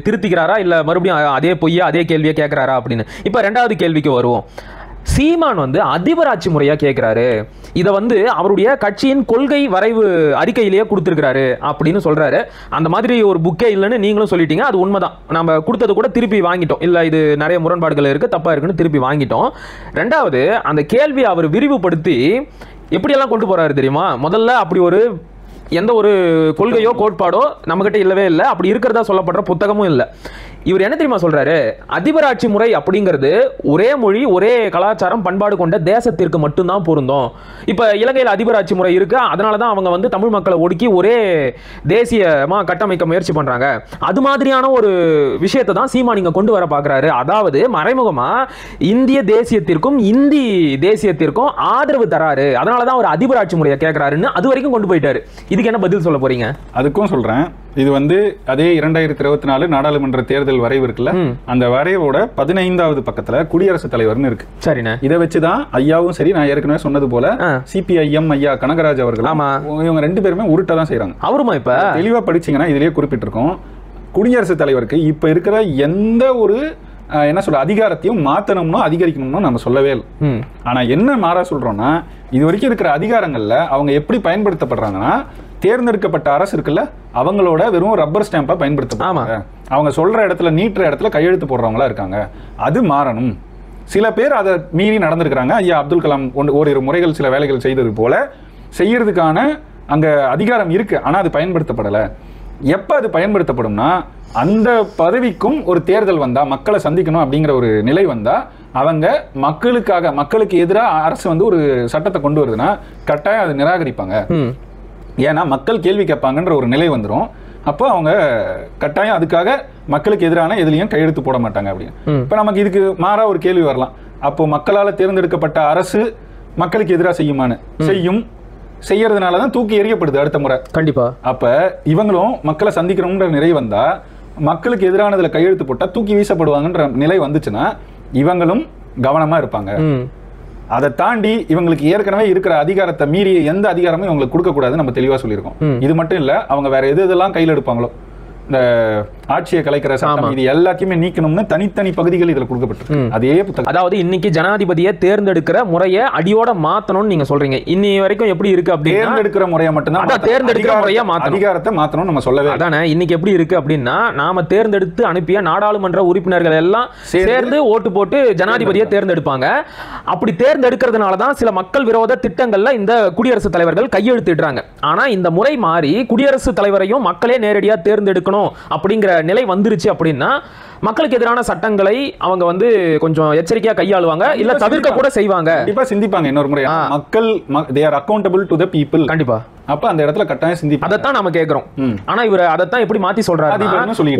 திருத்திக்கிறாரா இல்ல மறுபடியும் அதே பொய்யா அதே கேள்வியை கேட்கிறாரா அப்படின்னு. இப்ப 2வது கேள்விக்கு வருவோம். சீமான் அதிபராட்சி முறையா கேட்கிறாரு. இதை அவருடைய கட்சியின் கொள்கை வரைவு அறிக்கையிலேயே கொடுத்திருக்கிறாரு அப்படின்னு சொல்றாரு. அந்த மாதிரி ஒரு புக்கே இல்லைன்னு நீங்களும் சொல்லிட்டீங்க. அது உண்மைதான். நம்ம கொடுத்தது கூட திருப்பி வாங்கிட்டோம். இல்ல இது நிறைய முரண்பாடுகள் இருக்கு, தப்பா இருக்குன்னு திருப்பி வாங்கிட்டோம். 2வது அந்த கேள்வி அவர் விரிவுபடுத்தி எப்படியெல்லாம் கொண்டு போறாரு தெரியுமா? முதல்ல அப்படி ஒரு எந்த ஒரு கொள்கையோ கோட்பாடோ நம்மகிட்ட இல்லவே இல்லை, அப்படி இருக்கிறதா சொல்லப்படுற புத்தகமும் இல்லை. இவர் என்ன தெரியுமா சொல்றாரு? அதிபராட்சி முறை அப்படிங்கிறது ஒரே மொழி, ஒரே கலாச்சாரம், பண்பாடு கொண்ட தேசத்திற்கு மட்டும்தான் பொருந்தும். இப்ப இலங்கையில் அதிபராட்சி முறை இருக்கு, அதனாலதான் அவங்க தமிழ் மக்களை ஒடுக்கி ஒரே தேசியமா கட்டமைக்க முயற்சி பண்றாங்க. அது மாதிரியான ஒரு விஷயத்தை தான் சீமான் இங்க கொண்டு வர பாக்குறாரு. அதாவது மறைமுகமா இந்திய தேசியத்திற்கும் இந்தி தேசியத்திற்கும் ஆதரவு தராரு. அதனாலதான் ஒரு அதிபராட்சி முறையை கேட்கிறாருன்னு அது வரைக்கும் கொண்டு போயிட்டாரு. இதுக்கு என்ன பதில் சொல்ல போறீங்க? அதுக்கும் சொல்றேன். இது அதே 2024 நாடாளுமன்ற தேர்தல் வரைவு இருக்குல்ல, அந்த வரைவோட 15வது பக்கத்துல குடியரசுத் தலைவர்னு இருக்கு. சரிண்ணே. இதை வச்சுதான் ஐயாவும் சரி, நான் ஏற்கனவே சொன்னது போல சிபிஐஎம் ஐயா கனகராஜ் அவர்கள் இவங்க 2 பேருமே உருட்டதான் செய்யறாங்க. அவருமா இப்ப தெளிவா படிச்சீங்கன்னா இதுலயே குறிப்பிட்டிருக்கோம். குடியரசுத் தலைவருக்கு இப்ப இருக்கிற எந்த ஒரு என்ன சொல்ற அதிகாரத்தையும் மாத்தணும்னோ அதிகரிக்கணும்னு நம்ம சொல்லவே இல்லை. ஆனா என்ன மாறா சொல்றோம்னா, இது வரைக்கும் இருக்கிற அதிகாரங்கள்ல அவங்க எப்படி பயன்படுத்தப்படுறாங்கன்னா, தேர்ந்தெடுக்கப்பட்ட அரசு இருக்குல்ல அவங்களோட வெறும் ரப்பர் ஸ்டாம்பா பயன்படுத்தப்படுறாங்க. அவங்க சொல்ற இடத்துல நீட்டுற இடத்துல கையெழுத்து போடுறவங்களா இருக்காங்க. அது மாறணும். சில பேர் அதை மீறி நடந்திருக்கிறாங்க. ஐயா அப்துல் கலாம் ஓரிரு முறைகள் சில வேலைகள் செய்தது போல செய்யறதுக்கான அங்க அதிகாரம் இருக்கு, ஆனா அது பயன்படுத்தப்படல. எப்ப அது பயன்படுத்தப்படும்னா, அந்த பதவிக்கும் ஒரு தேர்தல் வந்தா, மக்களை சந்திக்கணும் அப்படிங்கிற ஒரு நிலை வந்தா, அவங்க மக்களுக்கு எதிராக அரசு ஒரு சட்டத்தை கொண்டு வருதுன்னா கட்டாயம் அதை நிராகரிப்பாங்க. ஏன்னா மக்கள் கேள்வி கேட்பாங்கன்ற ஒரு நிலை வந்துடும். அப்போ அவங்க கட்டாயம் அதுக்காக மக்களுக்கு எதிரான எதுலையும் கையெழுத்து போட மாட்டாங்க அப்படின்னு. இப்ப நமக்கு இதுக்கு மாறா ஒரு கேள்வி வரலாம். அப்போ மக்களால் தேர்ந்தெடுக்கப்பட்ட அரசு மக்களுக்கு எதிராக செய்யுமான்னு? செய்யும். செய்யறதுனாலதான் தூக்கி எறியப்படுது அடுத்த முறை. கண்டிப்பா. அப்ப இவங்களும் மக்களை சந்திக்கணும்ன்ற நிலை வந்தா, மக்களுக்கு எதிரானதுல கையெழுத்து போட்டா தூக்கி வீசப்படுவாங்கன்ற நிலை வந்துச்சுன்னா இவங்களும் கவனமா இருப்பாங்க. அதை தாண்டி இவங்களுக்கு ஏற்கனவே இருக்கிற அதிகாரத்தை மீறி எந்த அதிகாரமும் இவங்களுக்கு கொடுக்க கூடாதுன்னு நம்ம தெளிவா சொல்லியிருக்கோம். இது மட்டும் இல்ல, அவங்க வேற எது எதெல்லாம் கையில் எடுப்பாங்களோ, இந்த ஆட்சியை கலைக்கிற சட்டம், இது எல்லாத்தையுமே நீக்கணும்னு தனித்தனி பகுதிகள் இதுல கொடுக்கப்பட்டிருக்கு. அதே புத்தகம். அதாவது இன்னைக்கு ஜனாதிபதியை தேர்ந்தெடுக்கிற முறையை அடியோட மாத்தணும்னு நீங்க சொல்றீங்க. இன்னி வரைக்கும் எப்படி இருக்கு அப்படின்னா தேர்ந்தெடுக்கிற முறையை மட்டும்தான், தேர்ந்தெடுக்கிற முறையை மாத்தணும், அதிகாரத்தை மாத்தணும் நம்ம சொல்லவே. அதானே இன்னைக்கு எப்படி இருக்கு அப்படின்னா, நாம தேர்ந்தெடுத்து அனுப்பிய நாடாளுமன்ற உறுப்பினர்கள் எல்லாம் சேர்ந்து ஓட்டு போட்டு ஜனாதிபதியை தேர்ந்தெடுப்பாங்க. அப்படி தேர்ந்தெடுக்கிறதுனால தான் சில மக்கள் விரோத திட்டங்கள்ல இந்த குடியரசுத் தலைவர்கள் கையெழுத்திடுறாங்க. ஆனா இந்த முறை மாறி குடியரசுத் தலைவரையும் மக்களே நேரடியா தேர்ந்தெடுக்கணும் அப்படிங்கிற நிலை வந்துருச்சு அப்படின்னா மக்களுக்கு எதிரான சட்டங்களை அவங்க வந்து கொஞ்சம் எச்சரிக்கையா கையாளுவாங்க, இல்ல தவிர்க்க கூட செய்வாங்க. கண்டிப்பா சிந்திப்பாங்க. இன்னொரு முறை மக்கள் they are accountable to the people. கண்டிப்பா. அப்ப அந்த இடத்துல கட்டாயம் சிந்திப்பாங்க. அதைத்தான் நாம கேக்குறோம். ஆனா இவர் அதைத்தான் எப்படி மாத்தி சொல்றாரு?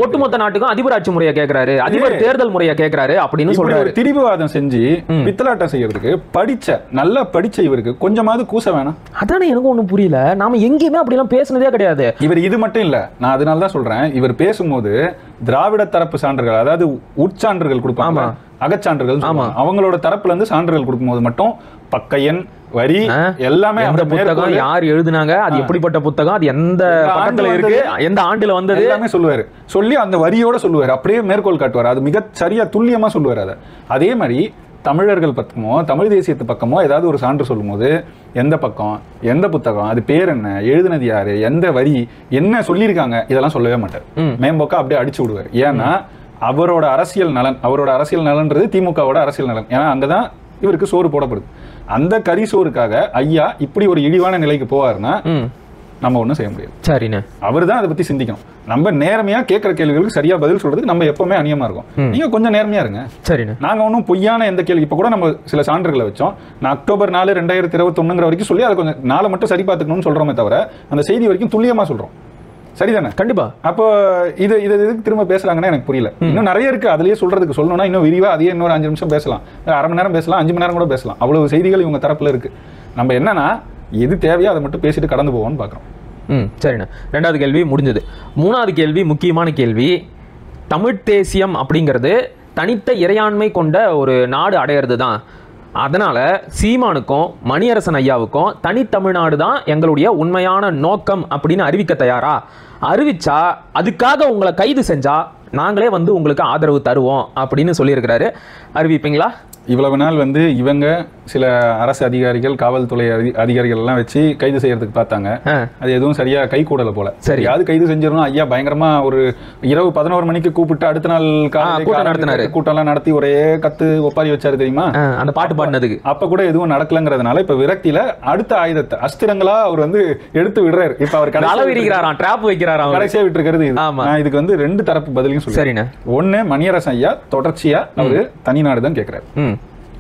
ஒட்டுமொத்த நாட்டுக்கும் அதிபராட்சி முறையை கேக்குறாரு, அதிபர் தேர்தல் முறையை கேக்குறாரு அப்படின்னு சொல்றாரு. திரிபுவாதம் செஞ்சு பித்தலாட்டம் செய்யறதுக்கு நல்லா படிச்ச இவருக்கு கொஞ்சமாவது கூச வேணாம். அதானே எனக்கு ஒண்ணும் புரியல. நாம எங்கேயுமே அப்படி எல்லாம் பேசுனதே கிடையாது. இவர் இது மட்டும் இல்ல, நான் அதனால தான் சொல்றேன், இவர் பேசும்போது திராவிட தரப்பு சான்றுகள், அதாவது உட்சான்றுகள் கொடுப்பாங்க, அகச்சான்றுகள், அவங்களோட தரப்புல இருந்து சான்றுகள் கொடுக்கும்போது மட்டும் பக்க எண், வரி எல்லாமே, அந்த புத்தகம் யார் எழுதுனாங்க, அது எப்படிப்பட்ட புத்தகம், அது எந்த பக்கத்துல இருக்கு, எந்த ஆண்டுல வந்தது எல்லாமே சொல்லுவாரு. சொல்லி அந்த வரியோட சொல்லுவாரு, அப்படியே மேற்கோள் காட்டுவார். அது மிக சரியா துல்லியமா சொல்லுவாரு. அதை அதே மாதிரி தமிழர்கள் பக்கமோ தமிழ் தேசியத்து பக்கமோ ஏதாவது ஒரு சான்று சொல்லும் போது எந்த பக்கம், எந்த புத்தகம், அது பேர் என்ன, எழுதுனது யாரு, எந்த வரி, என்ன சொல்லியிருக்காங்க, இதெல்லாம் சொல்லவே மாட்டார். மேம்போக்கா அப்படியே அடிச்சு விடுவார். ஏன்னா அவரோட அரசியல் நலன்றது திமுகவோட அரசியல் நலன். ஏன்னா அங்கதான் இவருக்கு சோறு போடப்படுது. அந்த கறி சோறுக்காக ஐயா இப்படி ஒரு இழிவான நிலைக்கு போவாருன்னா நம்ம ஒண்ணும் செய்ய முடியாது. சரிண்ணே, அவர் தான் அதை பத்தி சிந்திக்கணும். நம்ம நேர்மையா கேட்கிற கேள்விகளுக்கு சரியா பதில் சொல்றதுக்கு நம்ம எப்பவுமே அநியமா இருக்கும். நீங்க கொஞ்சம் நேர்மையா இருங்க. சரிண்ணே. நாங்க ஒன்றும் பொய்யான எந்த கேள்வி, இப்ப கூட நம்ம சில சான்றுகளை வச்சோம். நான் அக்டோபர் 4, 2021 வரைக்கும் சொல்லி அதை கொஞ்சம் நாளை மட்டும் சரி பார்த்துக்கணும்னு சொல்றோமே தவிர அந்த செய்தி வரைக்கும் துல்லியமா சொல்றோம். சரிதானே? கண்டிப்பா. அப்போ இது எதுக்கு திரும்ப பேசுறாங்கன்னு எனக்கு புரியல. இன்னும் நிறைய இருக்கு அதுலயே சொல்றதுக்கு. சொல்லணும்னா இன்னும் விரிவா அதையே இன்னொரு 5 நிமிஷம் பேசலாம், அரை மணி நேரம் பேசலாம், 5 மணி நேரம் கூட பேசலாம். அவ்வளவு செய்திகள் இவங்க தரப்புல இருக்கு. நம்ம என்னன்னா எது தேவையோ அதை மட்டும் பேசிட்டு கடந்து போவோம்னு பாக்குறோம். சரிண்ணா, 2வது கேள்வி முடிஞ்சது. 3வது கேள்வி முக்கியமான கேள்வி. தமிழ் தேசியம் அப்படிங்கிறது தனித்த இறையாண்மை கொண்ட ஒரு நாடு அடையிறது தான். அதனால சீமானுக்கும் மணியரசன் ஐயாவுக்கும் தனித்தமிழ்நாடு தான் எங்களுடைய உண்மையான நோக்கம் அப்படின்னு அறிவிக்க தயாரா? அறிவிச்சா அதுக்காக உங்களை கைது செஞ்சா நாங்களே வந்து உங்களுக்கு ஆதரவு தருவோம் அப்படின்னு சொல்லியிருக்கிறாரு. அறிவிப்பீங்களா? இவ்வளவு நாள் வந்து இவங்க சில அரசு அதிகாரிகள், காவல்துறை அதிகாரிகள் எல்லாம் வச்சு கைது செய்யறதுக்கு பார்த்தாங்க. அது எதுவும் சரியா கை கூடல போல. சரி, அது கைது செஞ்சிடணும். ஐயா பயங்கரமா ஒரு இரவு 11 மணிக்கு கூப்பிட்டு அடுத்த நாள் கூட்டம் எல்லாம் நடத்தி ஒரே கத்து ஒப்பாரி வச்சாரு தெரியுமா, அந்த பாட்டு பாடினதுக்கு. அப்ப கூட எதுவும் நடக்கலங்கிறதுனால இப்ப விரக்தியில அடுத்த ஆயுதத்தை அஸ்திரங்களா அவர் வந்து எடுத்து விடுறாரு. இப்ப அவர் கடைசியா விட்டு இருக்கிறது. நான் இதுக்கு வந்து 2 தரப்பு பதிலையும் சொல்றேன். ஒண்ணு, மணியரசன் ஐயா தொடர்ச்சியா அவரு தனிநாடு தான் கேட்கிறாரு.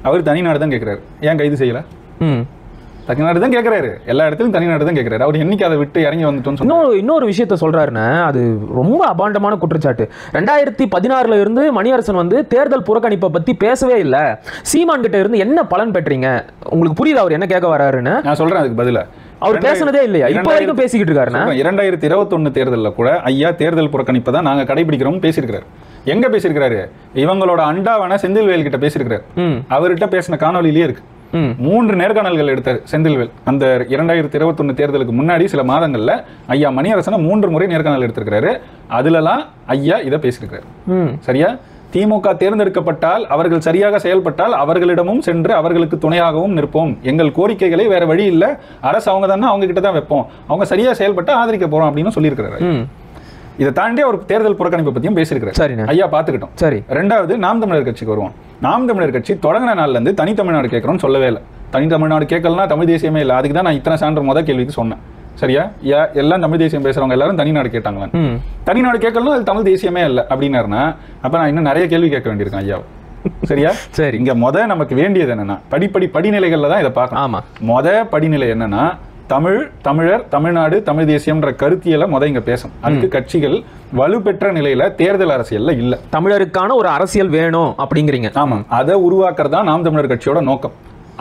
அவர் தனிநாடு தான் கேட்கிறாரு. ஏன் கைது செய்யல? தனிநாடு தான் கேட்கிறாரு. எல்லா இடத்துலயும் தனிநாடு தான் கேட்கிறாரு. அவர் என்னைக்கு அதை விட்டு இறங்கி வந்துட்டோம். இன்னொரு விஷயத்த சொல்றாருன்னா அது ரொம்ப அபாண்டமான குற்றச்சாட்டு. 2016 இருந்து மணியரசன் வந்து தேர்தல் புறக்கணிப்பை பத்தி பேசவே இல்லை. சீமான் கிட்ட இருந்து என்ன பலன் பெற்றீங்க? உங்களுக்கு புரியுது அவர் என்ன கேட்க வராருன்னு? நான் சொல்றேன் அதுக்கு பதிலா. அவர் பேசினதே இல்லையா? இப்ப வரைக்கும் பேசிக்கிட்டு இருக்காருன்னா 2021 தேர்தலில் கூட ஐயா தேர்தல் புறக்கணிப்பை தான் நாங்க கடைபிடிக்கிறோம் பேசியிருக்கிறாரு. எங்க பேசியிருக்கிறாரு? இவங்களோட அண்டாவான செந்தில்வேல் கிட்ட பேசியிருக்கிறாரு. அவர்கிட்ட பேசின காணொலியிலேயே இருக்கு. 3 நேர்காணல்கள் எடுத்தார் செந்தில்வேல். அந்த 2021 தேர்தலுக்கு முன்னாடி சில மாதங்கள்ல ஐயா மணியரசனை 3 முறை நேர்காணல் எடுத்திருக்கிறாரு. அதுலலாம் ஐயா இதை பேசியிருக்கிறாரு. சரியா? திமுக தேர்ந்தெடுக்கப்பட்டால் அவர்கள் சரியாக செயல்பட்டால் அவர்களிடமும் சென்று அவர்களுக்கு துணையாகவும் நிற்போம். எங்கள் கோரிக்கைகளை வேற வழி இல்லை, அரசு அவங்க தானே, அவங்க கிட்ட தான் வைப்போம், அவங்க சரியா செயல்பட்டா ஆதரிக்க போறோம் அப்படின்னு சொல்லியிருக்கிறாரு. இதை தாண்டி அவர் தேர்தல் புறக்கணிப்பை பத்தியும் பேசியிருக்கிறார். ஐயா பாத்துக்கிட்டோம். சரி, 2வது நாம் தமிழர் கட்சிக்கு வருவோம். நாம் தமிழர் கட்சி தொடங்கின நாள்ல இருந்து தனி தமிழ்நாடு கேட்கறோம்னு சொல்லவே இல்லை. தனி தமிழ்நாடு கேட்கலன்னா தமிழ் தேசியமே இல்லை. அதுக்கு தான் நான் இத்தனை சான்று முதல் கேள்விக்கு சொன்னேன். சரியா? எல்லாம் தமிழ் தேசியம் பேசுறவங்க எல்லாரும் தனிநாடு கேட்டாங்களா? தனிநாடு கேட்கலாம், அது தமிழ் தேசியமே இல்லை அப்படின்னாருன்னா அப்ப நான் இன்னும் நிறைய கேள்வி கேட்க வேண்டியிருக்கேன் ஐயா. சரியா? சரி, இங்க நமக்கு வேண்டியது என்னன்னா படிநிலைகள்ல தான் இதை பார்க்கணும். படிநிலை என்னன்னா தமிழர், தமிழ்நாடு, தமிழ் தேசியம்ன்ற கருத்தியலை இங்க பேசணும். அதுக்கு கட்சிகள் வலுப்பெற்ற நிலையில தேர்தல் அரசியல்ல இல்ல. தமிழருக்கான ஒரு அரசியல் வேணும் அப்படிங்கிறீங்க. ஆமா, அதை உருவாக்குறதா நாம் தமிழர் கட்சியோட நோக்கம்.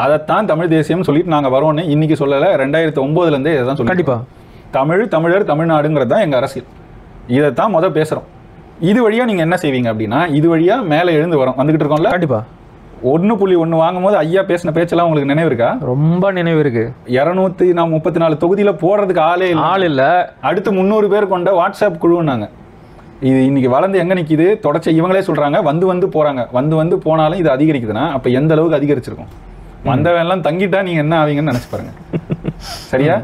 அதைத்தான் தமிழ் தேசியம் சொல்லிட்டு நாங்க வரோம்னு இன்னைக்கு சொல்லல, 2009 இருந்தே இதான் சொல்லி. கண்டிப்பா தமிழர், தமிழ்நாடுங்கிறது தான் எங்க அரசியல். இதைத்தான் பேசுறோம். இது வழியா நீங்க என்ன செய்வீங்க அப்படின்னா, இது வழியா மேல எழுந்து வந்துகிட்டு இருக்கோம்ல. கண்டிப்பா 1.1 வாங்கும்போது ஐயா பேசின பேச்செல்லாம் உங்களுக்கு நினைவு இருக்கா? ரொம்ப நினைவு இருக்கு. 234 தொகுதியில போடுறதுக்கு ஆள் இல்ல. அடுத்து 300 பேர் கொண்ட வாட்ஸ்அப் குழுன்னாங்க. இது இன்னைக்கு வளர்ந்து எங்க நிக்குது? தொடர்ச்சி இவங்களே சொல்றாங்க, வந்து போறாங்க. வந்து போனாலும் இது அதிகரிக்குதுன்னா அப்ப எந்த அளவுக்கு அதிகரிச்சிருக்கும்? வந்தவன் எல்லாம் தங்கிட்டா நீங்க என்ன ஆவீங்கன்னு நினைச்சு பாருங்க. சரியா?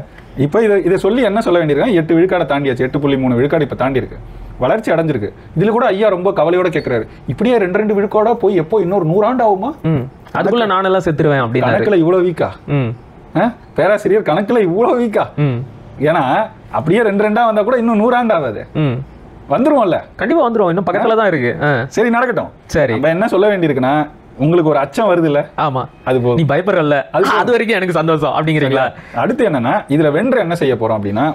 இப்ப இதை சொல்லி என்ன சொல்ல வேண்டியிருக்கேன்? 8 விழுக்காடை தாண்டியாச்சு. 8.3 விழுக்காடு இப்ப தாண்டி இருக்கு, வளர்ச்சி அடைஞ்சிருக்கு. இதுல கூட ஐயா ரொம்ப கவலையோட கேட்கிறாரு, இப்படியே 2 விழுக்காடா போய் எப்போ இன்னொரு 100 ஆண்டு ஆகுமா? அதுக்குள்ள நானெல்லாம் செத்துருவேன் அப்படின்னு. கணக்குல இவ்வளவு வீக்கா? பேராசிரியர் கணக்குல இவ்வளவு வீக்கா? ஏன்னா அப்படியே 2 வந்தா கூட இன்னும் 100 ஆண்டு ஆகாது. வந்துருவோம்ல, கண்டிப்பா வந்துருவோம். இன்னும் பக்கத்துல தான் இருக்கு. சரி, நடக்கட்டும். சரி, நம்ம என்ன சொல்ல வேண்டியிருக்குன்னா, உங்களுக்கு ஒரு அச்சம் வருது இல்ல? ஆமா, அது நீ பயப்படுறல்ல, அது வரைக்கும் எனக்கு சந்தோஷம் அப்படிங்கிறீங்களா? அடுத்து என்னன்னா, இதுல வென்று என்ன செய்ய போறோம் அப்படின்னா,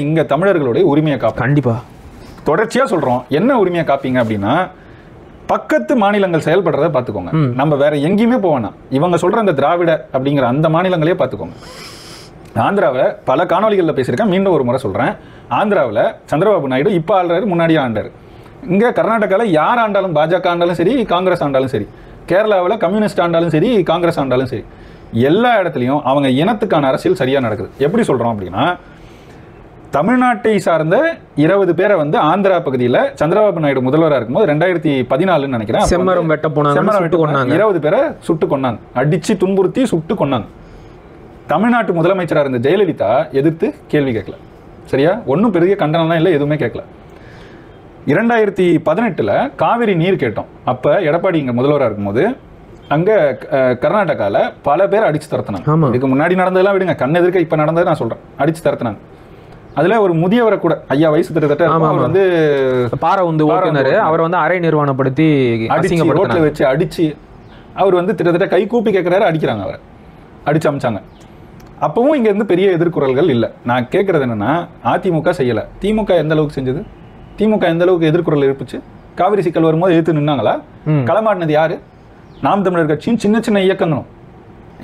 இங்க தமிழர்களுடைய உரிமையை காப்போம். கண்டிப்பா தொடர்ச்சியா சொல்றோம். என்ன உரிமையை காப்பீங்க அப்படின்னா, பக்கத்து மாநிலங்கள் செயல்படுறத பாத்துக்கோங்க. நம்ம வேற எங்கேயுமே போவேனா, இவங்க சொல்ற அந்த திராவிட அப்படிங்கிற அந்த மாநிலங்களே பாத்துக்கோங்க. ஆந்திராவில் பல காணொலிகளில் பேசியிருக்கேன், மீண்டும் ஒரு முறை சொல்றேன். ஆந்திராவில் சந்திரபாபு நாயுடு இப்ப ஆள்றாரு, முன்னாடியே ஆண்டாரு. இங்க கர்நாடகாவில் யார் ஆண்டாலும், பாஜக ஆண்டாலும் சரி, காங்கிரஸ் ஆண்டாலும் சரி, கேரளாவில் கம்யூனிஸ்ட் ஆண்டாலும் சரி, காங்கிரஸ் ஆண்டாலும் சரி, எல்லா இடத்துலையும் அவங்க இனத்துக்கான அரசியல் சரியா நடக்குது. எப்படி சொல்றோம் அப்படின்னா, தமிழ்நாட்டை சார்ந்த 20 பேரை ஆந்திரா பகுதியில் சந்திரபாபு நாயுடு முதல்வராக இருக்கும்போது 2014 நினைக்கிறேன், செம்மரம் வெட்ட போனாங்க, 20 பேரை சுட்டு கொன்னாங்க, அடிச்சு துன்புறுத்தி சுட்டு கொன்னாங்க. தமிழ்நாட்டு முதலமைச்சராக இருந்த ஜெயலலிதா எதிர்த்து கேள்வி கேட்கல. சரியா? ஒன்றும் பெரிய கண்டனம்லாம் இல்லை, எதுவுமே கேட்கல. 2018 காவிரி நீர் கேட்டோம். அப்ப எடப்பாடி இங்க முதல்வராக இருக்கும்போது அங்க கர்நாடகால பல பேர் அடிச்சு தரத்தினாங்க. இதுக்கு முன்னாடி நடந்ததெல்லாம் விடுங்க, கண் எதிர்க்க இப்ப நடந்தது நான் சொல்றேன், அடிச்சு தரத்தினாங்க. அதுல ஒரு முதியவரை கூட, ஐயா வயசு கிட்டத்தட்ட, அவர் பாரவுந்து ஓட்டுநர், அவர் அரை நிர்வாணப்படுத்தி ரோட்ல வச்சு அடிச்சு, அவர் கிட்டத்தட்ட கை கூப்பி கேட்கிறாரு, அடிக்கிறாங்க, அவரை அடிச்சு அமிச்சாங்க. அப்பவும் இங்க இருந்து பெரிய எதிர்குறல்கள் இல்லை. நான் கேட்கறது என்னன்னா, அதிமுக செய்யல, திமுக எந்த அளவுக்கு செஞ்சது? திமுக எந்த அளவுக்கு எதிர்குறல் எழுப்புச்சு? காவிரி சிக்கல் வரும்போது எதிர்த்து நின்னாங்களா? களமாடினது யாரு? நாம் தமிழர் கட்சியும் சின்ன சின்ன இயக்கங்களும்.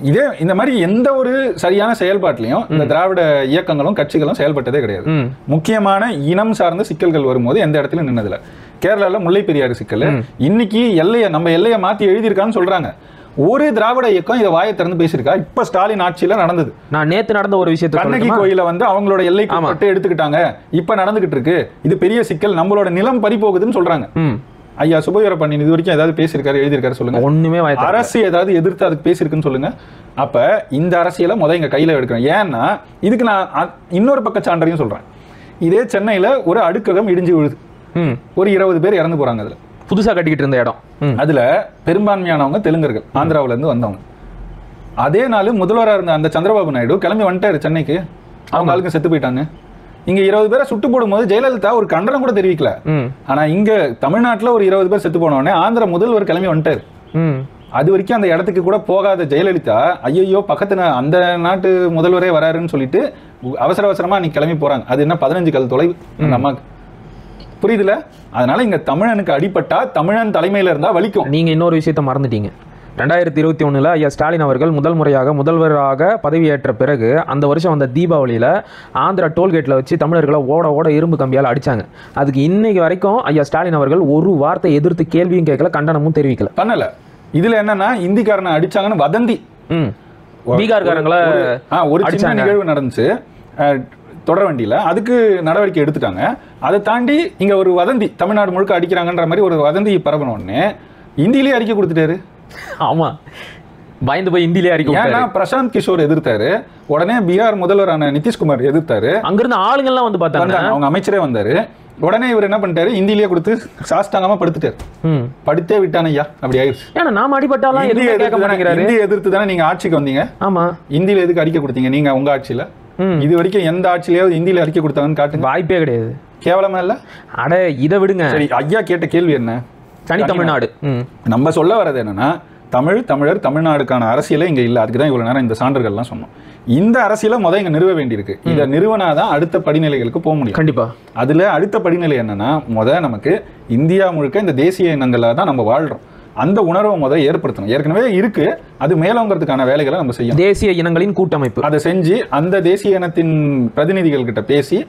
இதே இந்த மாதிரி எந்த ஒரு சரியான செயல்பாட்டிலையும் இந்த திராவிட இயக்கங்களும் கட்சிகளும் செயல்பட்டதே கிடையாது. முக்கியமான இனம் சார்ந்த சிக்கல்கள் வரும்போது எந்த இடத்துலயும் நின்னதில்லை. கேரளால முல்லை பெரியாறு சிக்கல் இன்னைக்கு நம்ம எல்லையை மாத்தி எழுதியிருக்கான்னு சொல்றாங்க. ஒரு திராவிட இயக்கம் இதை வாயை திறந்து பேசியிருக்கா? இப்ப ஸ்டாலின் ஆட்சியில நடந்தது. நான் நேத்து நடந்த ஒரு விஷயத்தை, கண்ணகி கோயில அவங்களோட எல்லைக்கு மட்டும் எடுத்துக்கிட்டாங்க, இப்ப நடந்துகிட்டு இருக்கு, இது பெரிய சிக்கல், நம்மளோட நிலம் பறி போகுதுன்னு சொல்றாங்க. ஐயா சுபவீரபாண்டியன் இது வரைக்கும் ஏதாவது பேசியிருக்காரு, எழுதியிருக்காரு சொல்லுங்க? ஒண்ணுமே. அரசு ஏதாவது எதிர்த்து அதுக்கு பேசியிருக்குன்னு சொல்லுங்க. அப்ப இந்த அரசியலை இங்க கையில எடுக்கிறேன். ஏன்னா இதுக்கு நான் இன்னொரு பக்க சான்றையும் சொல்றேன். இதே சென்னையில ஒரு அடுக்ககம் இடிஞ்சு விழுது, ஒரு 20 பேர் இறந்து போறாங்க. அதுல புதுசா கட்டிக்கிட்டு இருந்த இடம், அதுல பெரும்பான்மையானவங்க தெலுங்கர்கள், ஆந்திராவில இருந்து வந்தவங்க. அதே நாள் முதல்வராக இருந்த அந்த சந்திரபாபு நாயுடு கிளம்பி வந்துட்டாரு சென்னைக்கு, அவங்க ஆளுக்கு செத்து போயிட்டாங்க. இங்க 20 பேரை சுட்டு போடும்போது ஜெயலலிதா ஒரு கண்டனம் கூட தெரிவிக்கல. ஆனா இங்க தமிழ்நாட்டுல ஒரு 20 பேர் செத்து போன உடனே ஆந்திர முதல்வர் கிளம்பி வந்துட்டாரு. அது வரைக்கும் அந்த இடத்துக்கு கூட போகாத ஜெயலலிதா, ஐயோ பக்கத்து அந்த நாட்டு முதல்வரே வராருன்னு சொல்லிட்டு அவசர அவசரமா நீ கிளம்பி போறாங்க. அது என்ன 15 கல் தொலைவு அந்த அம்மாக்கு, புரியுதுல? அதனால இங்க தமிழனுக்கு அடிபட்டா தமிழன் தலைமையில இருந்தா வலிக்கும். நீங்க இன்னொரு விஷயத்த மறந்துட்டீங்க. 2021 ஐயா ஸ்டாலின் அவர்கள் முதல் முறையாக முதல்வராக பதவியேற்ற பிறகு அந்த வருஷம் வந்த தீபாவளியில் ஆந்திரா டோல்கேட்டில் வச்சு தமிழர்களை ஓட இரும்பு கம்பியால் அடித்தாங்க. அதுக்கு இன்னைக்கு வரைக்கும் ஐயா ஸ்டாலின் அவர்கள் ஒரு வார்த்தை எதிர்த்து கேள்வியும் கேட்கல, கண்டனமும் தெரிவிக்கல, பண்ணல. இதுல என்னன்னா இந்திக்காரனை அடிச்சாங்கன்னு வதந்தி, பீகார்காரங்களை ஒரு சின்ன நிகழ்வு நடந்துச்சு தொடர்வண்டியில, அதுக்கு நடவடிக்கை எடுத்துட்டாங்க. அதை தாண்டி இங்க ஒரு வதந்தி தமிழ்நாடு முழுக்க அடிக்கிறாங்கன்ற மாதிரி ஒரு வதந்தி பரவன உடனே இந்தியிலேயே அறிக்கை கொடுத்துட்டாரு. ஆமா, பயந்து போய் இந்தியிலே அறிக்கை. ஏன்னா பிரசாந்த் கிஷோர் எதிர்த்தாரு, உடனே பீகார் முதல்வரான நிதிஷ்குமார் எதிர்த்தாரு, அங்கிருந்து ஆளுங்கள்லாம் பார்த்தாங்க, அவங்க அமைச்சரே வந்தாரு. உடனே இவர் என்ன பண்ணிட்டாரு, இந்தியிலேயே கொடுத்து சாஸ்தாங்கமா படுத்துட்டாரு. படுத்தே விட்டான ஐயா, அப்படி ஆயிடுச்சு. ஏன்னா நாம அடிபட்டாலும் இந்திய எதிர்த்து தானே நீங்க ஆட்சிக்கு வந்தீங்க. ஆமா, இந்தியில எதுக்கு அறிக்கை கொடுத்தீங்க நீங்க உங்க ஆட்சியில? இது வரைக்கும் எந்த ஆட்சியிலேயாவது இந்தியில அறிக்கை கொடுத்தாங்கன்னு காட்டுங்க. வாய்ப்பே கிடையாது. கேவலமா இல்ல? அட இதை விடுங்க. சரி, ஐயா கேட்ட கேள்வி என்ன? தனி தமிழ்நாடு. நம்ம சொல்ல வர்றது என்னன்னா, தமிழர் தமிழ்நாடுக்கான அரசியலே இங்க இல்ல. அதுக்கு தான் இவ்வளவு நேரம் இந்த சான்றுகள்லாம் சொன்னோம். இந்த அரசியலை இங்க நிறுவ வேண்டியிருக்கு. இதை நிறுவனாதான் அடுத்த படிநிலைகளுக்கு போக முடியும். கண்டிப்பா. அதுல அடுத்த படிநிலை என்னன்னா, நமக்கு இந்தியா முழுக்க இந்த தேசிய இனங்களா தான் நம்ம வாழ்றோம். அந்த உணர்வை ஏற்படுத்தணும். ஏற்கனவே இருக்கு, அது மேலோங்கிறதுக்கான வேலைகளை நம்ம செய்யணும். தேசிய இனங்களின் கூட்டமைப்பு அதை செஞ்சு அந்த தேசிய இனத்தின் பிரதிநிதிகள் கிட்ட பேசி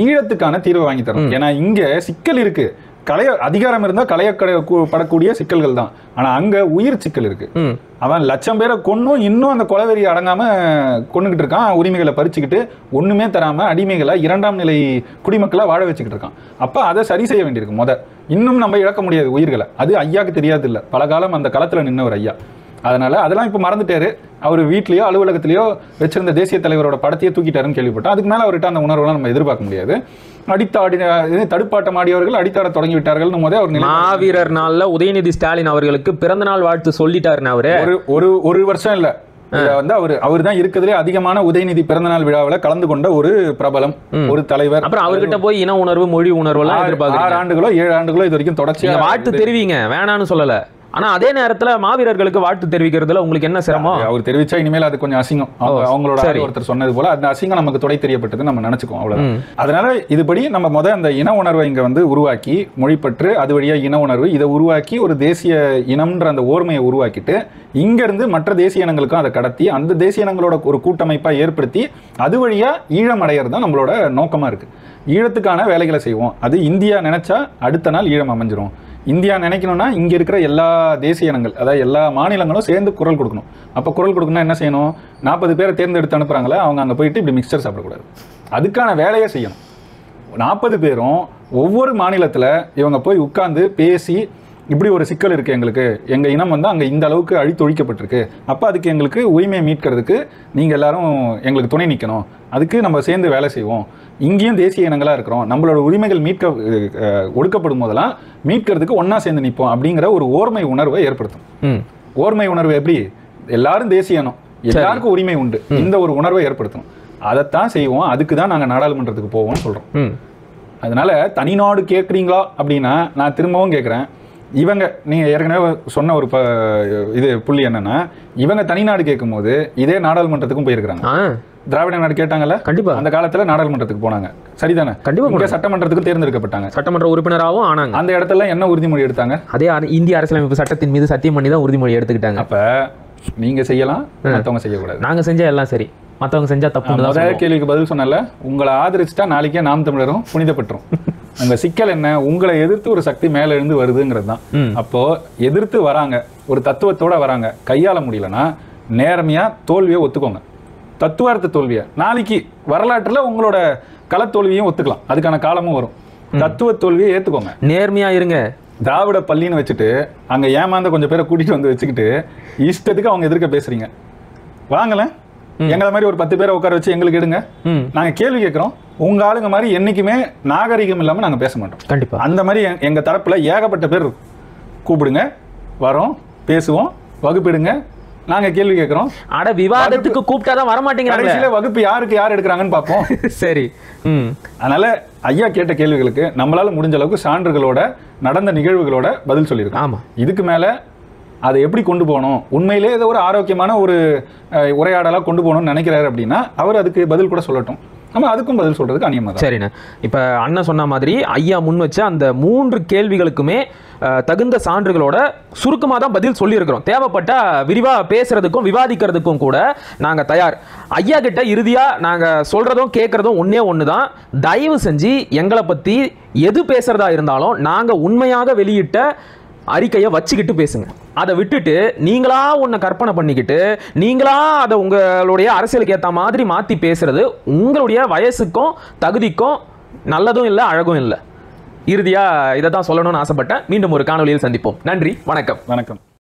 ஈழத்துக்கான தீர்வை வாங்கி தரணும். ஏன்னா இங்க சிக்கல் இருக்கு. அதிகாரம் இருந்தா களையப்படக்கூடிய சிக்கல்கள் தான். ஆனா அங்க உயிர் சிக்கல் இருக்கு. அவன் லட்சம் பேரை கொன்னும் இன்னும் அந்த கொலவெறி அடங்காம கொண்டுகிட்டு இருக்கான். உரிமைகளை பறிச்சுக்கிட்டு ஒண்ணுமே தராம அடிமைகளை 2ஆம் நிலை குடிமக்களா வாழ வச்சுக்கிட்டு இருக்கான். அப்ப அதை சரி செய்ய வேண்டியிருக்கு. இன்னும் நம்ம இழக்க முடியாது உயிர்களை. அது ஐயாக்கு தெரியாது இல்ல, பல காலம் அந்த களத்துல நின்னவர் ஐயா. அதனால அதெல்லாம் இப்ப மறந்துட்டாரு. அவர் வீட்லயோ அலுவலகத்திலயோ வச்சிருந்த தேசிய தலைவரோட படத்தையே தூக்கிட்டாருன்னு கேள்விப்பட்டோம். அதுக்கு மேல அவர்கிட்ட அந்த உணர்வுலாம் நம்ம எதிர்பார்க்க முடியாது. தடுப்பாட்டம் ஆடியவர்கள் அடித்தாட தொடங்கி விட்டார்கள். மாவீரர் நாள்ல உதயநிதி ஸ்டாலின் அவர்களுக்கு பிறந்த நாள் வாழ்த்து சொல்லிட்டாருன்னு அவரு ஒரு வருஷம் இல்ல அவர் தான் இருக்கிறதுலே அதிகமான உதயநிதி பிறந்தநாள் விழாவில் கலந்து கொண்ட ஒரு பிரபலம், ஒரு தலைவர். அப்புறம் அவர்கிட்ட போய் இன உணர்வு மொழி உணர்வு எல்லாம் 6 ஆண்டுகளோ 7 ஆண்டுகளோ இது வரைக்கும் தொடர்ச்சியா வாழ்த்து தெரிவிங்க, வேணான்னு சொல்லல. ஆனா அதே நேரத்துல மாவீரர்களுக்கு வாழ்த்து தெரிவிக்கிறதுல உங்களுக்கு என்ன சிரமம்? அவர் தெரிவிச்சா இனிமேல் அது கொஞ்சம் அசிங்கம். அவங்களோட ஒருத்தர் சொன்னது போல அந்த அசிங்கம் நமக்கு துடை தெரியப்பட்டது நம்ம நினைச்சுக்கோம், அவ்வளவு. அதனால இதுபடி நம்ம அந்த இன உணர்வை இங்க உருவாக்கி, மொழிப்பற்று அது வழியா இன உணர்வு இதை உருவாக்கி ஒரு தேசிய இனம்ன்ற அந்த ஓர்மையை உருவாக்கிட்டு இங்க இருந்து மற்ற தேசிய இனங்களுக்கும் அதை கடத்தி அந்த தேசிய இனங்களோட ஒரு கூட்டமைப்பா ஏற்படுத்தி அது வழியா ஈழம் அடையிறது தான் நம்மளோட நோக்கமா இருக்கு. ஈழத்துக்கான வேலைகளை செய்வோம். அது இந்தியா நினைச்சா அடுத்த நாள் ஈழம் அமைஞ்சிரும். இந்தியா நினைக்கணும்னா இங்க இருக்கிற எல்லா தேசிய இனங்கள், அதாவது எல்லா மாநிலங்களும் சேர்ந்து குரல் கொடுக்கணும். அப்ப குரல் கொடுக்கணும்னா என்ன செய்யணும்? 40 பேரை தேர்ந்தெடுத்து அனுப்புறாங்களே, அவங்க அங்க போயிட்டு இப்படி மிக்சர் சாப்பிடக்கூடாது. அதுக்கான வேலையை செய்யணும். 40 பேரும் ஒவ்வொரு மாநிலத்துல இவங்க போய் உட்கார்ந்து பேசி, இப்படி ஒரு சிக்கல் இருக்கு எங்களுக்கு, எங்க இனம் அங்க இந்த அளவுக்கு அழித்தொழிக்கப்பட்டிருக்கு, அப்ப அதுக்கு எங்களுக்கு உரிமையை மீட்கிறதுக்கு நீங்க எல்லாரும் எங்களுக்கு துணை நிற்கணும், அதுக்கு நம்ம சேர்ந்து வேலை செய்வோம். இங்கேயும் தேசிய இனங்களா இருக்கிறோம், நம்மளோட உரிமைகள் ஒடுக்கப்படும் போதெல்லாம் மீட்கிறதுக்கு ஒன்னா சேர்ந்து நிற்போம் அப்படிங்கிற ஒரு ஓர்மை உணர்வை ஏற்படுத்தும். ஓர்மை உணர்வு எப்படி? எல்லாரும் தேசிய இனம், எல்லாருக்கும் உரிமை உண்டு, இந்த ஒரு உணர்வை ஏற்படுத்தணும். அதைத்தான் செய்வோம். அதுக்கு தான் நாங்க நாடாளுமன்றத்துக்கு போவோம்னு சொல்றோம். அதனால தனிநாடு கேட்குறீங்களா அப்படின்னா நான் திரும்பவும் கேட்குறேன். இவங்க நீங்க ஏற்கனவே சொன்ன ஒரு புள்ளி என்னன்னா, இவங்க தனிநாடு கேட்கும் போது இதே நாடாளுமன்றத்துக்கும் போயிருக்காங்க. திராவிட நாடு கேட்டாங்கல்ல, கண்டிப்பா அந்த காலத்துல நாடாளுமன்றத்துக்கு போனாங்க, சரிதானே? கண்டிப்பா சட்டமன்றத்துக்கு தேர்ந்தெடுக்கப்பட்டாங்க, சட்டமன்ற உறுப்பினராகவும் ஆனாங்க. அந்த இடத்துல என்ன உறுதிமொழி எடுத்தாங்க? அதே இந்திய அரசியலமைப்பு சட்டத்தின் மீது சத்தியம் பண்ணி தான் உறுதிமொழி எடுத்துக்கிட்டாங்க. அப்ப நீங்க செய்யலாம், மற்றவங்க செய்யக்கூடாது. நாங்க செஞ்சா எல்லாம் சரி, மற்றவங்க செஞ்சா தப்பு. முதல் கேள்விக்கு பதில் சொன்னல, உங்களை ஆதரிச்சுட்டா நாளைக்கே நாம் தமிழரும் புனிதப்பட்டுரும். உங்க சிக்கல் என்ன? உங்களை எதிர்த்து ஒரு சக்தி மேல இருந்து வருதுங்கிறது தான். அப்போ எதிர்த்து வராங்க, ஒரு தத்துவத்தோட வராங்க, கையாள முடியலன்னா நேர்மையா தோல்வியை ஒத்துக்கோங்க. தத்துவார்த்த தோல்வியை நாளைக்கு வரலாற்றுல உங்களோட களத்தோல்வியும் ஒத்துக்கலாம், அதுக்கான காலமும் வரும். தத்துவ தோல்வியை ஏத்துக்கோங்க, நேர்மையா இருங்க. திராவிட பள்ளின்னு வச்சுட்டு அங்க ஏமாந்த கொஞ்சம் பேரை கூட்டிட்டு வந்து வச்சுக்கிட்டு இஷ்டத்துக்கு அவங்க எதிர்க்க பேசுறீங்க. வாங்கல, எங்களை மாதிரி ஒரு 10 பேரை உட்கார வச்சு எங்களுக்கு எடுங்க, நாங்க கேள்வி கேட்கிறோம். உங்க ஆளுங்க மாதிரி என்னைக்குமே நாகரிகம் இல்லாம நாங்க பேச மாட்டோம். கண்டிப்பா அந்த மாதிரி எங்க தரப்புல ஏகப்பட்ட பேர் கூப்பிடுங்க, வரோம், பேசுவோம், வகுப்பிடுங்க, நாங்க கேள்வி கேட்கிறோம். அட விவாதத்துக்கு கூப்பிட்டாதான் வர மாட்டேங்கிறாங்க. வகுப்பு யாருக்கு யார் எடுக்கிறாங்கன்னு பார்ப்போம். சரி, அதனால ஐயா கேட்ட கேள்விகளுக்கு நம்மளால முடிஞ்ச அளவுக்கு சான்றுகளோட நடந்த நிகழ்வுகளோட பதில் சொல்லியிருக்கோம். ஆமா, இதுக்கு மேல அதை எப்படி கொண்டு போகணும், உண்மையிலே ஏதோ ஒரு ஆரோக்கியமான ஒரு உரையாடலா கொண்டு போகணும்னு நினைக்கிறாரு அப்படின்னா அவர் அதுக்கு பதில் கூட சொல்லட்டும், நம்ம அதுக்கும் பதில் சொல்றதுக்கு அநியமா தான். சரிண்ணா, இப்ப அண்ணன் சொன்ன மாதிரி ஐயா முன் வச்ச அந்த 3 கேள்விகளுக்குமே தகுந்த சான்றுகளோட சுருக்கமாக தான் பதில் சொல்லியிருக்கிறோம். தேவைப்பட்ட விரிவாக பேசுறதுக்கும் விவாதிக்கிறதுக்கும் கூட நாங்கள் தயார். ஐயா கிட்ட இறுதியாக நாங்கள் சொல்றதும் கேட்கறதும் ஒன்று தான், தயவு செஞ்சு எங்களை பற்றி எது பேசுறதா இருந்தாலும் நாங்கள் உண்மையாக வெளியிட்ட அறிக்கையை வச்சுக்கிட்டு பேசுங்க. அதை விட்டுட்டு நீங்களா ஒன்றை கற்பனை பண்ணிக்கிட்டு நீங்களா அதை உங்களுடைய அரசியலுக்கு ஏற்ற மாதிரி மாற்றி பேசுறது உங்களுடைய வயசுக்கும் தகுதிக்கும் நல்லதும் இல்லை, அழகும் இல்லை. இறுதியாக இதை தான் சொல்லணும்னு ஆசைப்பட்டேன். மீண்டும் ஒரு காணொலியில் சந்திப்போம். நன்றி, வணக்கம். வணக்கம்.